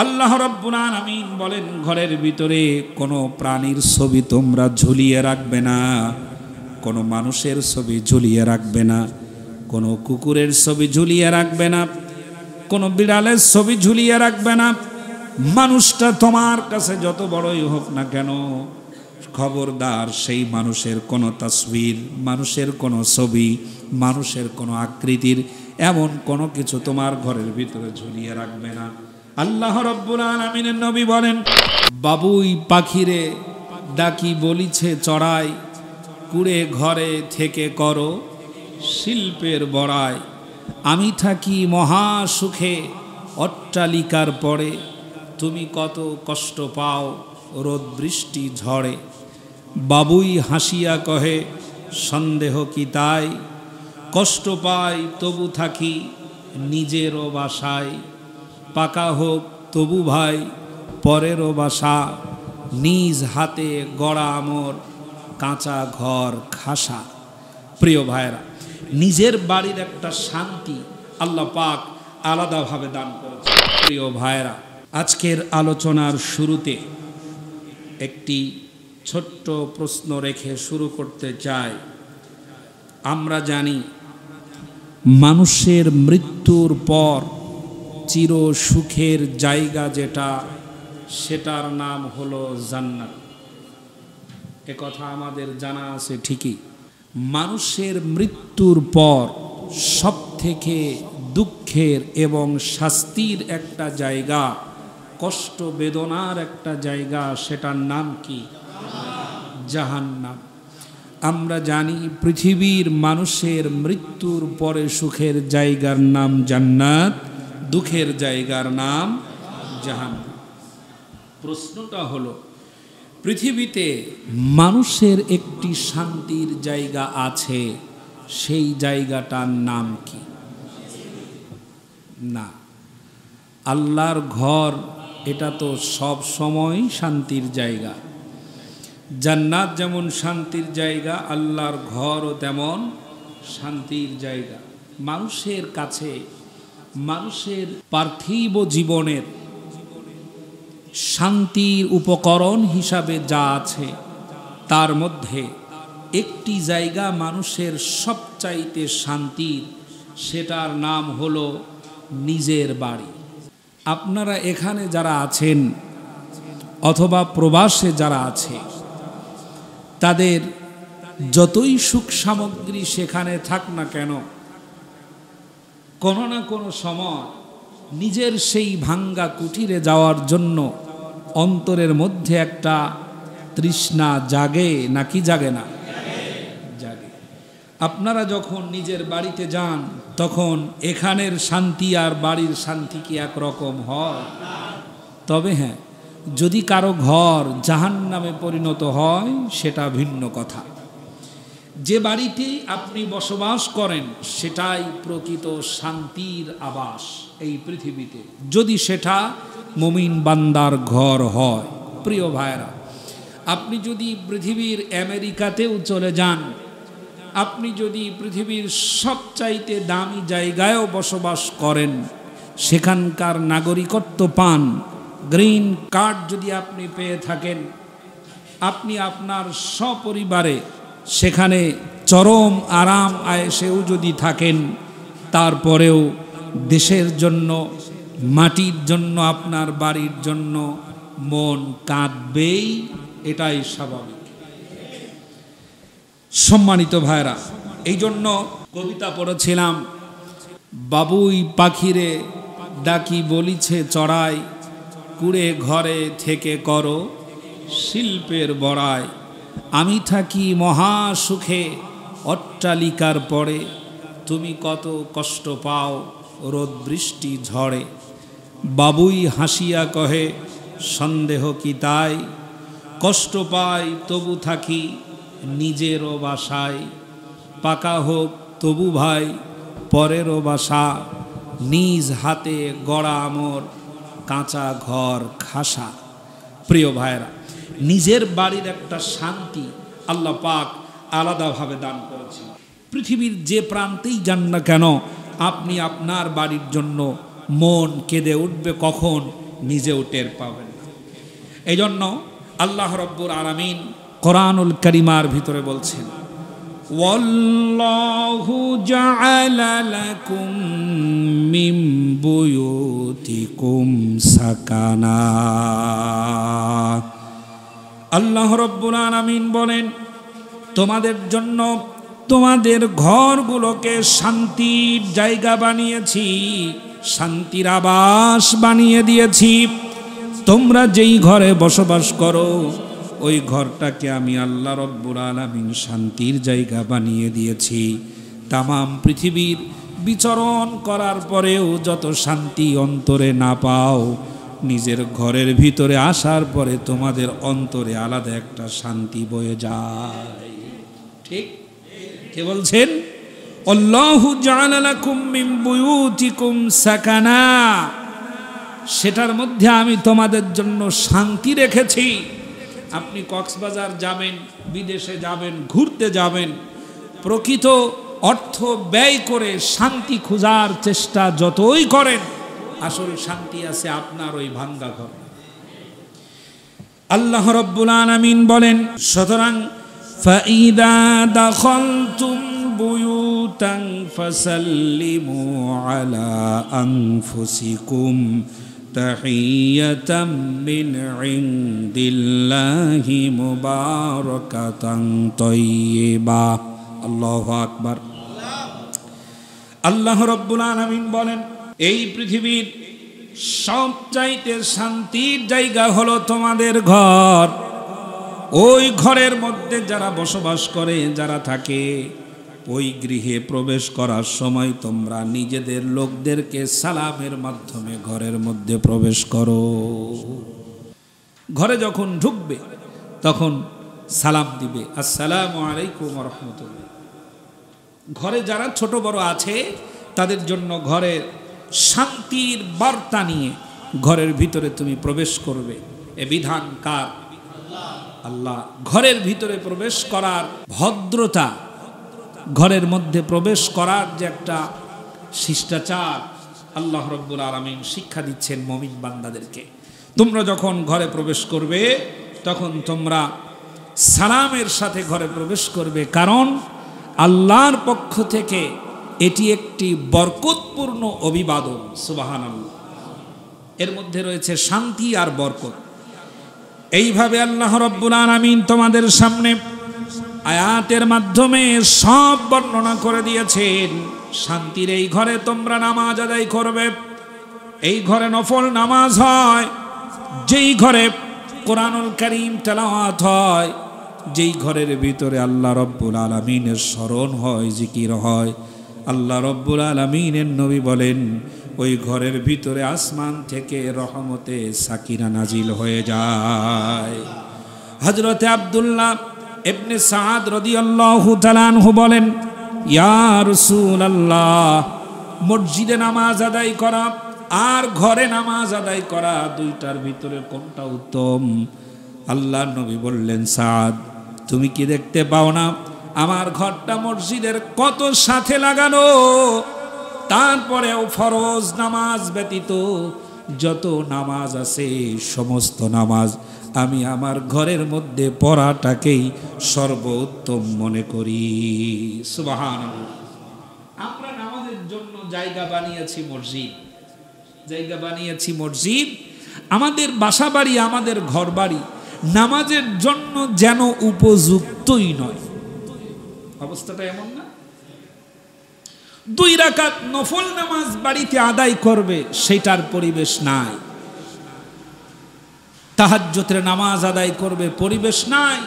আল্লাহ রাব্বুল আলামিন বলেন, ঘরের ভিতরে কোনো প্রাণীর ছবি তোমরা ঝুলিয়ে রাখবে না, কোনো মানুষের ছবি ঝুলিয়ে রাখবে না, কোনো কুকুরের ছবি ঝুলিয়ে রাখবে না, কোনো বিড়ালের ছবি ঝুলিয়ে রাখবে না। মানুষটা তোমার কাছে যত বড়ই হোক না কেন, খবরদার সেই মানুষের কোনো তাসবির, মানুষের কোনো ছবি, মানুষের কোনো আকৃতির এমন কোনো কিছু তোমার ঘরের ভিতরে ঝুলিয়ে রাখবে না। আল্লাহ রাব্বুল আলামিনের নবী বলেন, বাবুই পাখিরে ডাকি বলিছে চড়াই, কুড়ে ঘরে থেকে করো শিল্পের বড়াই। আমি থাকি মহা সুখে অট্টালিকার পরে, তুমি কত কষ্ট পাও রোদ বৃষ্টি ঝড়ে। বাবুই হাসিয়া কহে সন্দেহ কি তাই, কষ্ট পাই তবু থাকি নিজেরও বাসায়। পাকা হোক তবু ভাই পরেরও বাসা, নিজ হাতে গড়া আমর কাঁচা ঘর খাসা। প্রিয় ভাইরা, নিজের বাড়ির একটা শান্তি আল্লাহ পাক আলাদাভাবে দান করেছে। প্রিয় ভাইরা, আজকের আলোচনার শুরুতে একটি ছোট্ট প্রশ্ন রেখে শুরু করতে চাই। আমরা জানি মানুষের মৃত্যুর পর চির সুখের জায়গা যেটা, সেটার নাম হলো জান্নাত। এ কথা আমাদের জানা আছে ঠিকই। মানুষের মৃত্যুর পর সবথেকে দুঃখের এবং শাস্তির একটা জায়গা, কষ্ট বেদনার একটা জায়গা, সেটার নাম কি? জাহান্নাম। আমরা জানি পৃথিবীর মানুষের মৃত্যুর পরে সুখের জায়গার নাম জান্নাত, দুঃখের জায়গার নাম জাহান্নাম। প্রশ্নটা হলো, পৃথিবীতে মানুষের একটি শান্তির জায়গা আছে, সেই জায়গাটার নাম কি? না, আল্লাহর ঘর, এটা তো সব সময় শান্তির জায়গা। জান্নাত যেমন শান্তির জায়গা, আল্লাহর ঘরও তেমন শান্তির জায়গা। মানুষের কাছে মানুষের পার্থিব জীবনের শান্তির উপকরণ হিসাবে যা আছে, তার মধ্যে একটি জায়গা মানুষের সবচাইতে শান্তির, সেটার নাম হলো নিজের বাড়ি। আপনারা এখানে যারা আছেন অথবা প্রবাসে যারা আছে, তাদের যতই সুখ সামগ্রী সেখানে থাক না কেন, কোনো না কোনো সময় নিজের সেই ভাঙ্গা কুটিরে যাওয়ার জন্য অন্তরের মধ্যে একটা তৃষ্ণা জাগে নাকি জাগে না? জাগে। আপনারা যখন নিজের বাড়িতে যান, তখন এখানের শান্তি আর বাড়ির শান্তি কি একরকম হয়? তবে হ্যাঁ, যদি কারো ঘর জাহান্নামে পরিণত হয়, সেটা ভিন্ন কথা। যে বাড়িতে আপনি বসবাস করেন, সেটাই প্রকৃত শান্তির আবাস এই পৃথিবীতে, যদি সেটা মুমিন বান্দার ঘর হয়। প্রিয় ভাইরা, আপনি যদি পৃথিবীর আমেরিকাতেও চলে যান, আপনি যদি পৃথিবীর সবচাইতে দামি জায়গায়ও বসবাস করেন, সেখানকার নাগরিকত্ব পান, গ্রিন কার্ড যদি আপনি পেয়ে থাকেন, আপনি আপনার সপরিবারে সেখানে চরম আরাম আয়েশেও যদি থাকেন, তারপরেও দেশের জন্য, মাটির জন্য, আপনার বাড়ির জন্য মন কাঁদবেই, এটাই স্বাভাবিক। সম্মানিত ভাইরা, এই জন্য কবিতা পড়েছিলাম, বাবুই পাখিরে ডাকি বলিছে চড়াই, কুড়ে ঘরে থেকে করো শিল্পের বড়াই। আমি থাকি মহা সুখে অট্টালিকার পরে, তুমি কত কষ্ট পাও রোদ বৃষ্টি ঝড়ে। বাবুই হাসিয়া কহে সন্দেহ কি তাই, কষ্ট পাই তবু থাকি নিজেরও বাসায়। পাকা হোক তবু ভাই পরেরও বাসা, নিজ হাতে গড়া আমর কাঁচা ঘর খাসা। প্রিয় ভাইরা, নিজের বাড়ির একটা শান্তি আল্লাহ পাক আলাদাভাবে দান করেছেন। পৃথিবীর যে প্রান্তেই যান না কেন, আপনি আপনার বাড়ির জন্য মন কেঁদে উঠবে কখন নিজেও টের পাবেন না। এই জন্য আল্লাহ রব্বুল আলামিন কোরআনুল কারিমার ভিতরে বলছেন, ওয়াল্লাহু জাআলা লাকুম মিন বুয়ুতিকুম সাকানা। আল্লাহ রব্বুল আলামিন বলেন, তোমাদের জন্য তোমাদের ঘরগুলোকে শান্তির জায়গা বানিয়েছি, শান্তির আবাস বানিয়ে দিয়েছি। তোমরা যেই ঘরে বসবাস করো ওই ঘরটাকে আমি আল্লাহ রব্বুল আলামিন শান্তির জায়গা বানিয়ে দিয়েছি। তামাম পৃথিবীর বিচরণ করার পরেও যত শান্তি অন্তরে না পাও, নিজের ঘরের ভিতরে আসার পরে তোমাদের অন্তরে আলাদা একটা শান্তি বয়ে যায়। ঠিক কে বলছেন? আল্লাহু জাআলা লাকুম মিন বুয়ুতিকুম সাকানা, সেটার মধ্যে আমি তোমাদের জন্য শান্তি রেখেছি। আপনি কক্সবাজার যাবেন, বিদেশে যাবেন, ঘুরতে যাবেন, প্রকৃত অর্থ ব্যয় করে শান্তি খোঁজার চেষ্টা যতই করেন, আসল শান্তি আছে আপনার ওই ভাঙ্গা ঘর। আল্লাহ রব্বুল আলামিন বলেন, সুতরাং ফাইদা দাখালতুম বুয়ুতান ফাসাল্লিমু আলা আনফুসিকুম তাহিয়াতাম মিন ইনদিল্লাহি মুবারাকাতান তাইয়্যিবা। আল্লাহু আকবার। আল্লাহ রব্বুল আলামিন বলেন, এই পৃথিবীর সবচাইতে শান্তির জায়গা হলো তোমাদের ঘর। ওই ঘরের মধ্যে যারা বসবাস করে, যারা থাকে, ওই গৃহে প্রবেশ করার সময় তোমরা নিজেদের লোকদেরকে সালামের মাধ্যমে ঘরের মধ্যে প্রবেশ করো। ঘরে যখন ঢুকবে তখন সালাম দিবে, আসসালামু আলাইকুম ওয়া রাহমাতুল্লাহ। ঘরে যারা ছোট বড় আছে তাদের জন্য ঘরের শান্তির বার্তা নিয়ে ঘরের ভিতরে তুমি প্রবেশ করবে। এ বিধান কার? আল্লাহ। ঘরের ভিতরে প্রবেশ করার ভদ্রতা, ঘরের মধ্যে প্রবেশ করার যে একটা শিষ্টাচার আল্লাহ রব্বুল আলামিন শিক্ষা দিচ্ছেন মুমিন বান্দাদেরকে। তোমরা যখন ঘরে প্রবেশ করবে তখন তোমরা সালামের সাথে ঘরে প্রবেশ করবে, কারণ আল্লাহর পক্ষ থেকে এটি একটি বরকতপূর্ণ অভিবাদন। সুবহানাল্লাহ। এর মধ্যে রয়েছে শান্তি আর বরকত। এইভাবে আল্লাহ রব্বুল আলামিন তোমাদের সামনে আয়াতের মাধ্যমে সব বর্ণনা করে দিয়েছেন। শান্তির এই ঘরে তোমরা নামাজ আদায় করবে। এই ঘরে নফল নামাজ হয়, যেই ঘরে কোরআনুল কারীম তেলাওয়াত হয়, যেই ঘরের ভিতরে আল্লাহ রব্বুল আলামিনের স্মরণ হয়, জিকির হয়। আল্লাহ রব্বুল আলামিনের নবী বলেন, ওই ঘরের ভিতরে আসমান থেকে রহমতে সাকিনা নাজিল হয়ে যায়। হযরতে আব্দুল্লাহ ইবনে সাদ রাদিয়াল্লাহু তাআলা আনহু বলেন, ইয়া রাসূলুল্লাহ, মসজিদে নামাজ আদায় করা আর ঘরে নামাজ আদায় করা দুইটার ভিতরে কোনটা উত্তম? আল্লাহর নবী বললেন, সাদ, তুমি কি দেখতে পাও না আমার ঘরটা মসজিদের কত সাথে লাগানো? তারপরেও ফরজ নামাজ ব্যতীত যত নামাজ আছে সমস্ত নামাজ আমি আমার ঘরের মধ্যে পড়াটাকেই সর্বোত্তম মনে করি। সুবহানাল্লাহ। আমরা নামাজের জন্য জায়গা বানিয়েছি মসজিদ, জায়গা বানিয়েছি মসজিদ। আমাদের বাসা বাড়ি, আমাদের ঘর বাড়ি নামাজের জন্য যেন উপযুক্তই নয়। অবস্থাটা এমন না? 2 রাকাত নফল নামাজ বাড়িতে আদায় করবে, সেটার পরিবেশ নাই। তাহাজ্জুদের নামাজ আদায় করবে, পরিবেশ নাই।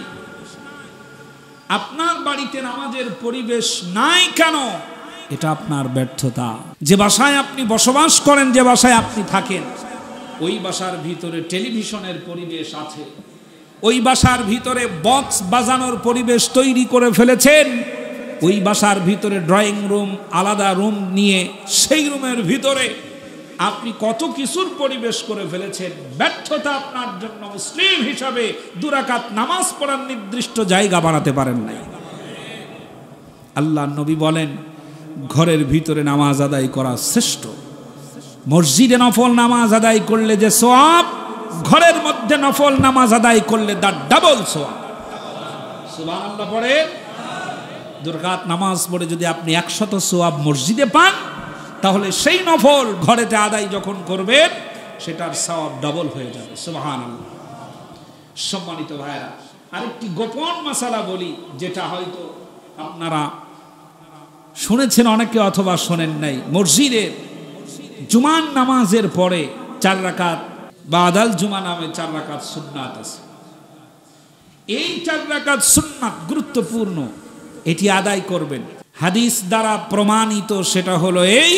আপনার বাড়িতে নামাজের পরিবেশ নাই কেন? এটা আপনার ব্যর্থতা। যে বাসায় আপনি বসবাস করেন, যে বাসায় আপনি থাকেন, ওই বাসার ভিতরে টেলিভিশনের পরিবেশ আছে, ওই বাসার ভিতরে বক্স বাজানোর পরিবেশ তৈরি করে ফেলেছেন, ওই বাসার ভিতরে ড্রয়িং রুম, আলাদা রুম নিয়ে সেই রুমের ভিতরে আপনি কত কিছুর পরিবেশ করে ফেলেছেন। ব্যর্থতা আপনার জন্য। মুসলিম হিসাবে 2 রাকাত নামাজ পড়ার নির্দিষ্ট জায়গা বানাতে পারেন নাই। আল্লাহর নবী বলেন, ঘরের ভিতরে নামাজ আদায় করা শ্রেষ্ঠ। মসজিদে নফল নামাজ আদায় করলে যে সওয়াব, ঘরের মধ্যে নফল নামাজ আদায় করলে তার ডাবল সওয়াব। সুবহানাল্লাহ পড়ে। 2 রাকাত নামাজ পড়ে যদি আপনি 100 সওয়াব মসজিদে পান, তাহলে সেই নফল ঘরেতে আদায় যখন করবেন সেটার সওয়াব ডাবল হয়ে যাবে। সুবহানাল্লাহ। সম্মানিত ভাইরা, আরেকটি গোপন মাসালা বলি, যেটা হয়তো আপনারা শুনেছেন অনেকে অথবা শোনেন নাই। মসজিদে জুমার নামাজের পরে 4 রাকাত বাদাল জুমা নামে 4 রাকাত সুন্নাত আছে। এই 4 রাকাত সুন্নাত গুরুত্বপূর্ণ, এটি আদায় করবেন। হাদিস দ্বারা প্রমাণিত সেটা হলো এই,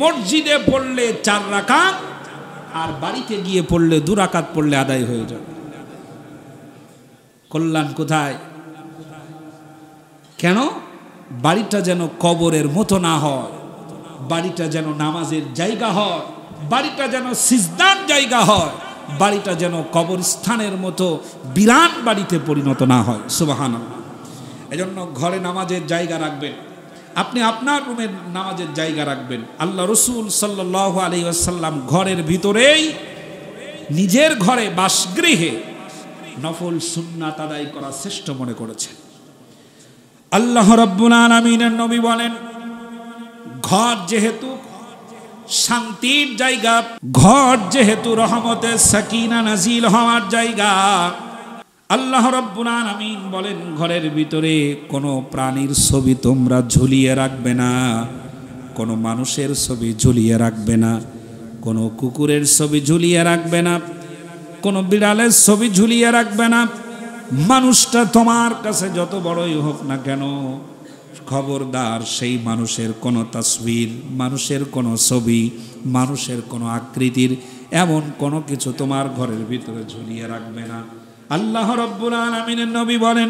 মসজিদে পড়লে 4 রাকাত আর বাড়িতে গিয়ে পড়লে 2 রাকাত পড়লে আদায় হয়ে যাবে। কল্যাণ কোথায়? কেন? বাড়িটা যেন কবরের মতো না হয়, বাড়িটা যেন নামাজের জায়গা হয়, বাড়িটা যেন সিজদার জায়গা হয়, বাড়িটা যেন কবরস্থানের মতো বিরান বাড়িতে পরিণত না হয়। সুবহানাল্লাহ। এজন্য ঘরে নামাজের জায়গা রাখবেন, আপনি আপনার রুমে নামাজের জায়গা রাখবেন। আল্লাহ রসুল সাল্লাল্লাহু আলাইহি ওয়াসাল্লাম ঘরের ভিতরেই, নিজের ঘরে বাসগৃহে নফল সুন্নাত আদায় করা শ্রেষ্ঠ মনে করেছেন। আল্লাহ রাব্বুল আলামিনের নবী বলেন, ঘর যেহেতু শান্তির জায়গা, ঘর যেহেতু রহমতের সাকিনা নাজিল হওয়ার জায়গা, আল্লাহ রাব্বুল আলামিন বলেন ঘরের ভিতরে কোনো প্রাণীর ছবি তোমরা ঝুলিয়ে রাখবে না, কোনো মানুষের ছবি ঝুলিয়ে রাখবে না, কোনো কুকুরের ছবি ঝুলিয়ে রাখবে না, কোনো বিড়ালের ছবি ঝুলিয়ে রাখবে না। মানুষটা তোমার কাছে যত বড়ই হোক না কেন, খবরদার সেই মানুষের কোনো তাসবির, মানুষের কোনো ছবি, মানুষের কোনো আকৃতির এমন কোনো কিছু তোমার ঘরের ভিতরে ঝুলিয়ে রাখবে না। আল্লাহ রাব্বুল আলামিনের নবী বলেন,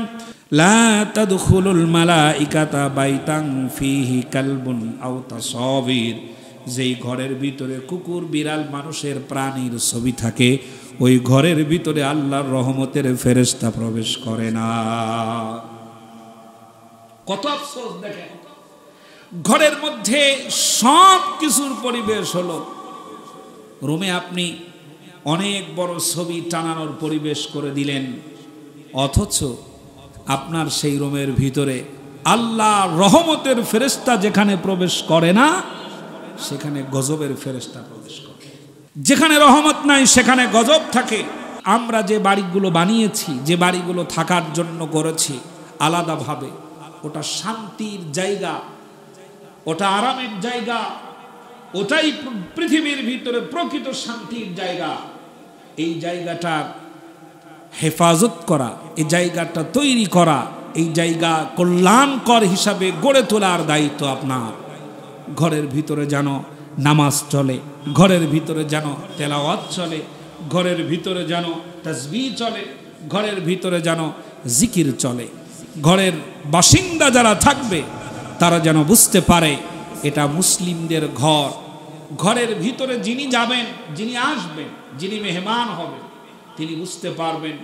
লা তাদখুলুল মালাইকাতা বাইতান ফিহি কালবুন আও তাসাবির, যেই ঘরের ভিতরে কুকুর, বিড়াল, মানুষের প্রাণীর ছবি থাকে, ওই ঘরের ভিতরে আল্লাহর রহমতের ফেরেশতা প্রবেশ করে না। কত আফসোস দেখেন, ঘরের মধ্যে সব কিছুর পরিবেশ হলো, রুমে আপনি অনেক বড় ছবি টানানোর পরিবেশ করে দিলেন, অথচ আপনার সেই রুমের ভিতরে আল্লাহ রহমতের ফেরেশতা যেখানে প্রবেশ করে না, সেখানে গজবের ফেরেশতা প্রবেশ করে। যেখানে রহমত নাই সেখানে গজব থাকে। আমরা যে বাড়িগুলো বানিয়েছি, যে বাড়িগুলো থাকার জন্য করেছি আলাদাভাবে, ওটা শান্তির জায়গা, ওটা আরামের জায়গা, ওটাই পৃথিবীর ভিতরে প্রকৃত শান্তির জায়গা। এই জায়গাটার হেফাজত করা, এই জায়গাটা তৈরি করা, এই জায়গা কল্যাণকর হিসাবে গড়ে তোলার দায়িত্ব আপনার। ঘরের ভিতরে যেন নামাজ চলে, ঘরের ভিতরে যেন তেলাওয়াত চলে, ঘরের ভিতরে যেন তাসবিহ চলে, ঘরের ভিতরে যেন জিকির চলে। ঘরের বাসিন্দা যারা থাকবে তারা যেন বুঝতে পারে এটা মুসলিমদের ঘর। ঘরের ভিতরে যিনি যাবেন, যিনি আসবেন, যিনি মেহমান হবেন, তিনি বুঝতে পারবেন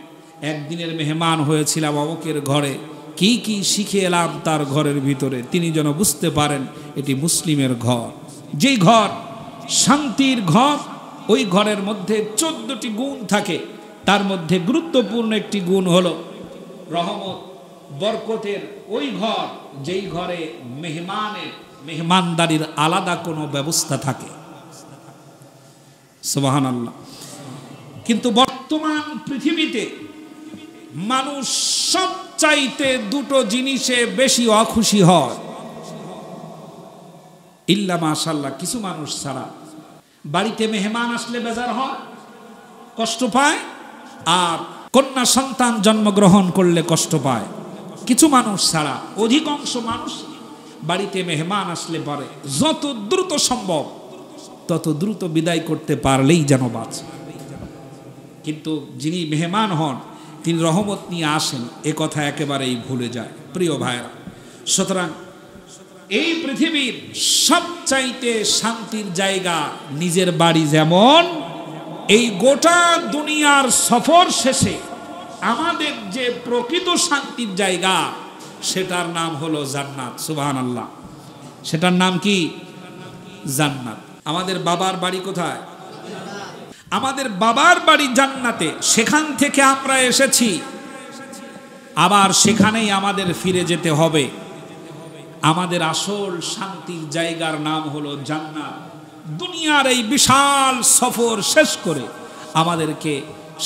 একদিনের মেহমান হয়েছিলাম অমুকের ঘরে, কি কি শিখে এলাম তার ঘরের ভিতরে। তিনি যেন বুঝতে পারেন এটি মুসলিমের ঘর। যেই ঘর শান্তির ঘর, ওই ঘরের মধ্যে 14টি গুণ থাকে। তার মধ্যে গুরুত্বপূর্ণ একটি গুণ হলো রহমত, বরকতের ওই ঘর যেই ঘরে মেহমানদারির আলাদা কোনো ব্যবস্থা থাকে। সুবহানাল্লাহ। কিন্তু বর্তমান পৃথিবীতে মানুষ সবচাইতে 2টো জিনিসে বেশি অখুশি হয়, ইল্লা মাশাআল্লাহ কিছু মানুষ ছাড়া। বাড়িতে মেহমান আসলে বেজার হয়, কষ্ট পায়, আর কন্যা সন্তান জন্মগ্রহণ করলে কষ্ট পায়। কিছু মানুষ ছাড়া অধিকাংশ মানুষ বাড়িতে মেহমান আসলে পারে যত দ্রুত সম্ভব তত দ্রুত বিদায় করতে পারলেই যেন বাঁচে। কিন্তু যিনি মেহমান হন তিনি রহমত নিয়ে আসেন, এ কথা একেবারেই ভুলে যায়। প্রিয় ভাইরা, সুতরাং এই পৃথিবীর সবচাইতে শান্তির জায়গা নিজের বাড়ি, যেমন এই গোটা দুনিয়ার সফর শেষে আমাদের যে প্রকৃত শান্তির জায়গা সেটার নাম হলো জান্নাত। সুবহানাল্লাহ। সেটার নাম কি? জান্নাত। আমাদের বাবার বাড়ি কোথায়? আমাদের বাবার বাড়ি জান্নাতে, সেখান থেকে আমরা এসেছি, আবার সেখানেই আমাদের ফিরে যেতে হবে। আমাদের আসল শান্তির জায়গার নাম হলো জান্নাত। দুনিয়ার এই বিশাল সফর শেষ করে আমাদেরকে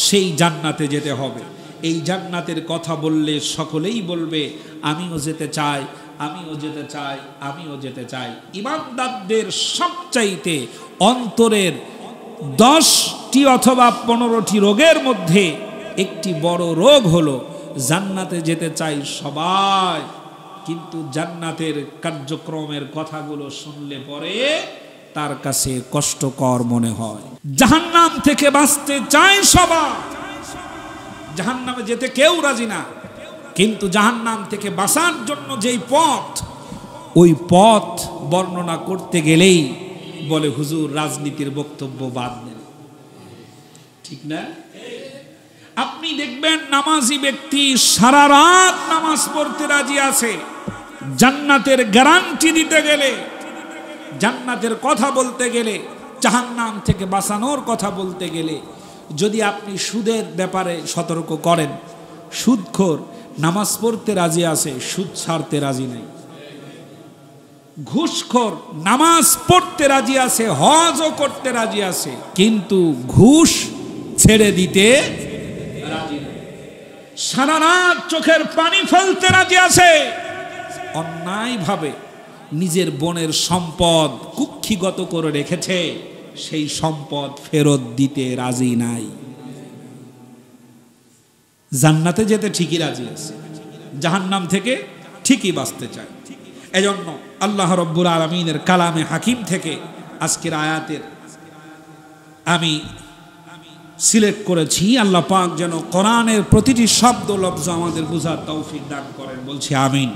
সেই জান্নাতে যেতে হবে। এই জান্নাতের কথা বললে সকলেই বলবে আমিও যেতে চাই, আমিও যেতে চাই, আমিও যেতে চাই। ঈমানদারদের সবচাইতে অন্তরের 10টি অথবা 15টি রোগের মধ্যে একটি বড় রোগ হলো জান্নাতে যেতে চাই সবাই, কিন্তু জান্নাতের কার্যক্রমের কথাগুলো শুনলে পরে তার কাছে কষ্টকর মনে হয়। জাহান্নাম থেকে বাঁচতে চায় সবাই, জাহান্নামে যেতে কেউ রাজি না, কিন্তু জাহান্নাম থেকে বাঁচার জন্য যেই পথ, ওই পথ বর্ণনা করতে গেলেই বলে হুজুর রাজনীতির বক্তব্য বাদ দেন। ঠিক না? আপনি দেখবেন নামাজি ব্যক্তি সারা রাত নামাজ পড়তে রাজি আছে, জান্নাতের গ্যারান্টি দিতে গেলে, জান্নাতের কথা বলতে গেলে, জাহান্নাম থেকে বাঁচানোর কথা বলতে গেলে যদি আপনি সুদের ব্যাপারে সতর্ক করেন, সুদখোর নামাজ পড়তে রাজি আছে, সুদ ছাড়তে রাজি নেই। ঘুষখোর নামাজ পড়তে রাজি আছে, হজও করতে রাজি আছে, কিন্তু ঘুষ ছেড়ে দিতে রাজি নেই। সারা রাত চোখের পানি ফেলতে রাজি আছে, অন্যায়ভাবে নিজের বোনের সম্পদ কুক্ষিগত করে রেখেছে, সেই সম্পদ ফেরত দিতে রাজি নাই। জান্নাতে যেতে ঠিকই রাজি আছে, জাহান্নাম থেকে ঠিকই বাঁচতে চায়। এজন্য আল্লাহ রব্বুল আলামিনের কালামে হাকিম থেকে আজকের আয়াতের আমি সিলেক্ট করেছি। আল্লাহ পাক যেন কোরআনের প্রতিটি শব্দ লফজ আমাদের বুঝার তৌফিক দান করেন, বলছি আমিন।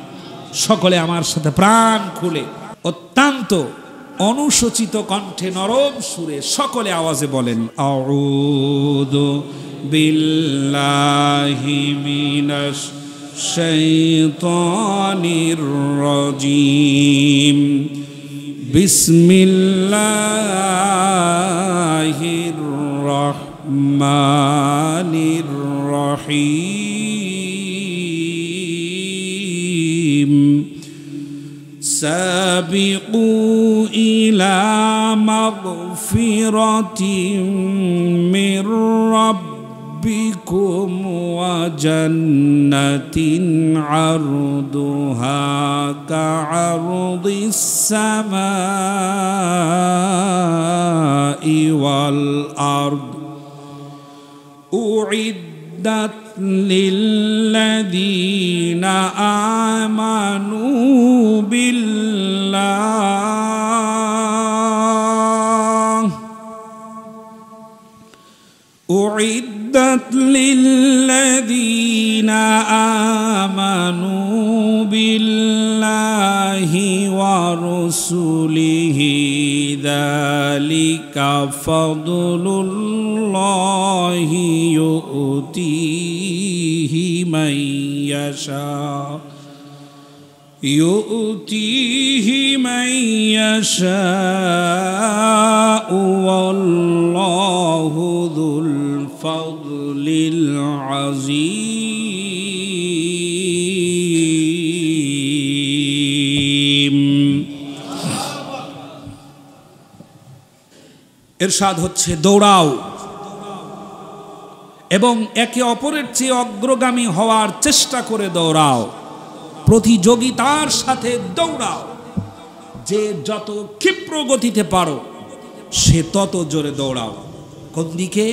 সকলে আমার সাথে প্রাণ খুলে অত্যন্ত অনুশোচিত কণ্ঠে নরম সুরে সকলে আওয়াজে বলেন, আউযু বিল্লাহি মিনাশ শাইতানির রাজিম, বিসমিল্লাহির রহমানির রহিম, সাবিকু ইলা মাগফিরাতিম মির রাব্বিকুম ওয়া জান্নাতিন আরদুহা কাআরদিস সামাই ওয়াল আরদ উইদ্দাত লিল্লাযীনা আমানু বিল্লাহ উইদ্দাত লিল্লাযীনা আমানু বিল্লাহি ওয়া রাসূলিহি যালিকা ফাদলুল্লাহি ইউতিহি মান ইয়াশা ওয়াল্লাহু যুল ফাদলিল আযীম। ইরশাদ হচ্ছে দৌড়াও এবং একে অপরের চেয়ে অগ্রগামী হওয়ার চেষ্টা করে দৌড়াও, প্রতিযোগিতার সাথে দৌড়াও। যে যত ক্ষিপ্র গতিতে পারো সে তত জোরে দৌড়াও। কোন দিকে?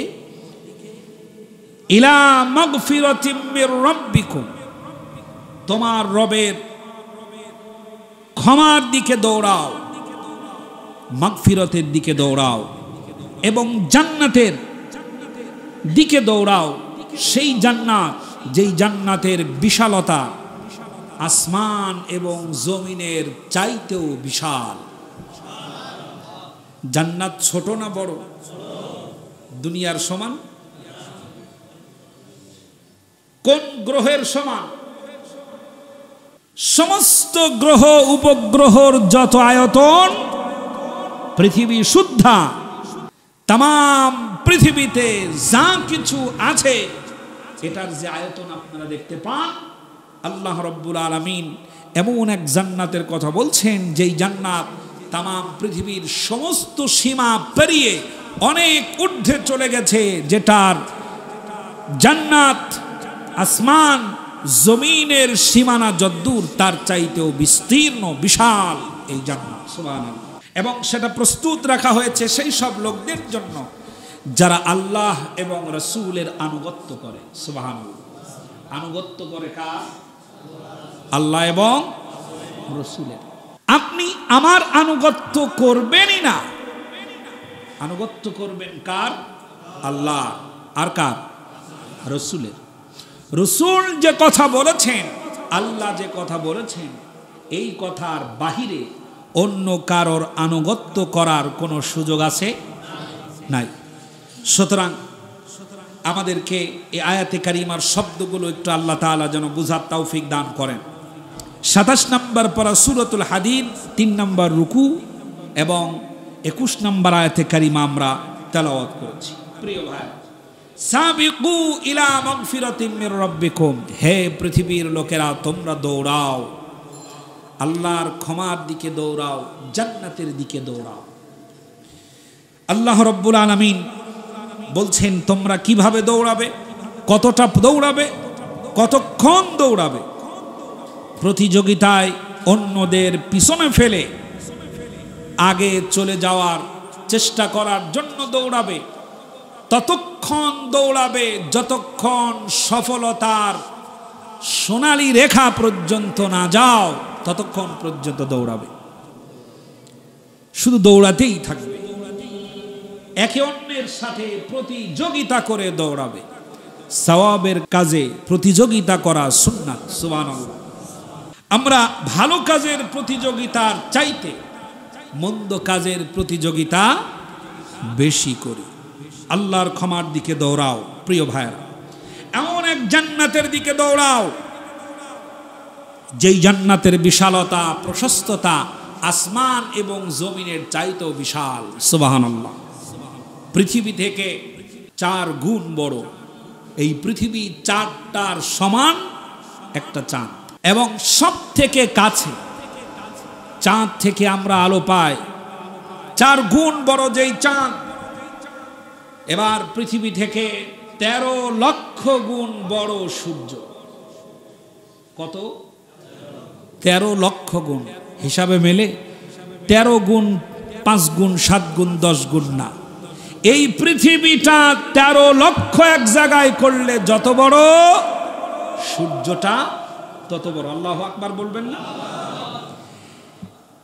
ইলা মাগফিরাতিম মির রাব্বিকুম, তোমার রবের ক্ষমার দিকে দৌড়াও, মাগফিরাতের দিকে দৌড়াও এবং জান্নাতের দিকে দৌড়াও। সেই জান্নাত যেই জান্নাতের বিশালতা আসমান এবং জমিনের চাইতেও বিশাল। জান্নাত ছোট না বড়? দুনিয়ার সমান? কোন গ্রহের সমান? সমস্ত গ্রহ উপগ্রহর যত আয়তন পৃথিবী শুদ্ধা, তাম পৃথিবীতে যা কিছু আছে এটার যে আয়তন আপনারা দেখতে পান, আল্লাহ রব্বুল আলামিন এমন এক জান্নাতের কথা বলছেন যেই জান্নাত তাম পৃথিবীর সমস্ত সীমা পেরিয়ে অনেক ঊর্ধ্বে চলে গেছে, যেটার জান্নাত আসমান জমিনের সীমানা যদ্দূর তার চাইতেও বিস্তীর্ণ বিশাল এই জান্নাত, সুবহানাল্লাহ। এবং সেটা প্রস্তুত রাখা হয়েছে সেই সব লোকদের জন্য যারা আল্লাহ এবং রাসূলের আনুগত্য করে, সুবহানাল্লাহ। আনুগত্য করে কার? আল্লাহ এবং রাসূলের। আপনি আমার আনুগত্য করবেনই না, আনুগত্য করবেন কার? আল্লাহ আর কার? রাসূলের। রাসূল যে কথা বলেছেন, আল্লাহ যে কথা বলেছেন, এই কথার বাহিরে অন্য কারোর আনুগত্য করার কোনো সুযোগ আছে? নাই। সুতরাং আমাদেরকে এই আয়াতে কারিমার শব্দগুলো একটু আল্লাহ তাআলা যেন বুঝার তৌফিক দান করেন। ২৭ নম্বর পারা সূরাতুল হাদীদ ৩ নম্বর রুকু এবং ২১ নম্বর আয়াতে কারিমা আমরা তেলাওয়াত করেছি। প্রিয় ভাই, সাবিকু ইলা মাগফিরাতিম মির রাব্বিকুম, হে পৃথিবীর লোকেরা তোমরা দৌড়াও, আল্লাহর ক্ষমার দিকে দৌড়াও, জান্নাতের দিকে দৌড়াও। আল্লাহ রব্বুল আলামিন বলছেন তোমরা কিভাবে দৌড়াবে, কতটা দৌড়াবে, কতক্ষণ দৌড়াবে। প্রতিযোগিতায় অন্যদের পিছনে ফেলে আগে চলে যাওয়ার চেষ্টা করার জন্য দৌড়াবে, ততক্ষণ দৌড়াবে যতক্ষণ সফলতার সোনালী রেখা পর্যন্ত না যাও, ততক্ষণ পর্যন্ত দৌড়াবে। শুধু দৌড়াতেই থাকবে, একে অন্যের সাথে প্রতিযোগিতা করে দৌড়াবে। সওয়াবের কাজে প্রতিযোগিতা করা সুন্নাত, সুবহানাল্লাহ। আমরা ভালো কাজের প্রতিযোগিতার চাইতে মন্দ কাজের প্রতিযোগিতা বেশি করি। আল্লাহর ক্ষমার দিকে দৌড়াও প্রিয় ভাইরা, এমন এক জান্নাতের দিকে দৌড়াও যেই জান্নাতের বিশালতা প্রশস্ততা আসমান এবং জমিনের চাইতেও বিশাল, সুবহানাল্লাহ। পৃথিবী থেকে 4 গুণ বড় এই পৃথিবী, 4টার সমান একটা চাঁদ, এবং সব থেকে কাছে চাঁদ থেকে আমরা আলো পাই, 4 গুণ বড় যেই চাঁদ। এবার পৃথিবী থেকে 13 লক্ষ গুণ বড় সূর্য। কত? 13 লক্ষ গুণ। হিসাবে মেলে 13 গুণ 5 গুণ 7 গুণ 10 গুণ না, এই পৃথিবীটা 13 লক্ষ এক জায়গায় করলে যত বড়, সূর্যটা তত বড়। আল্লাহু আকবার বলবেন না?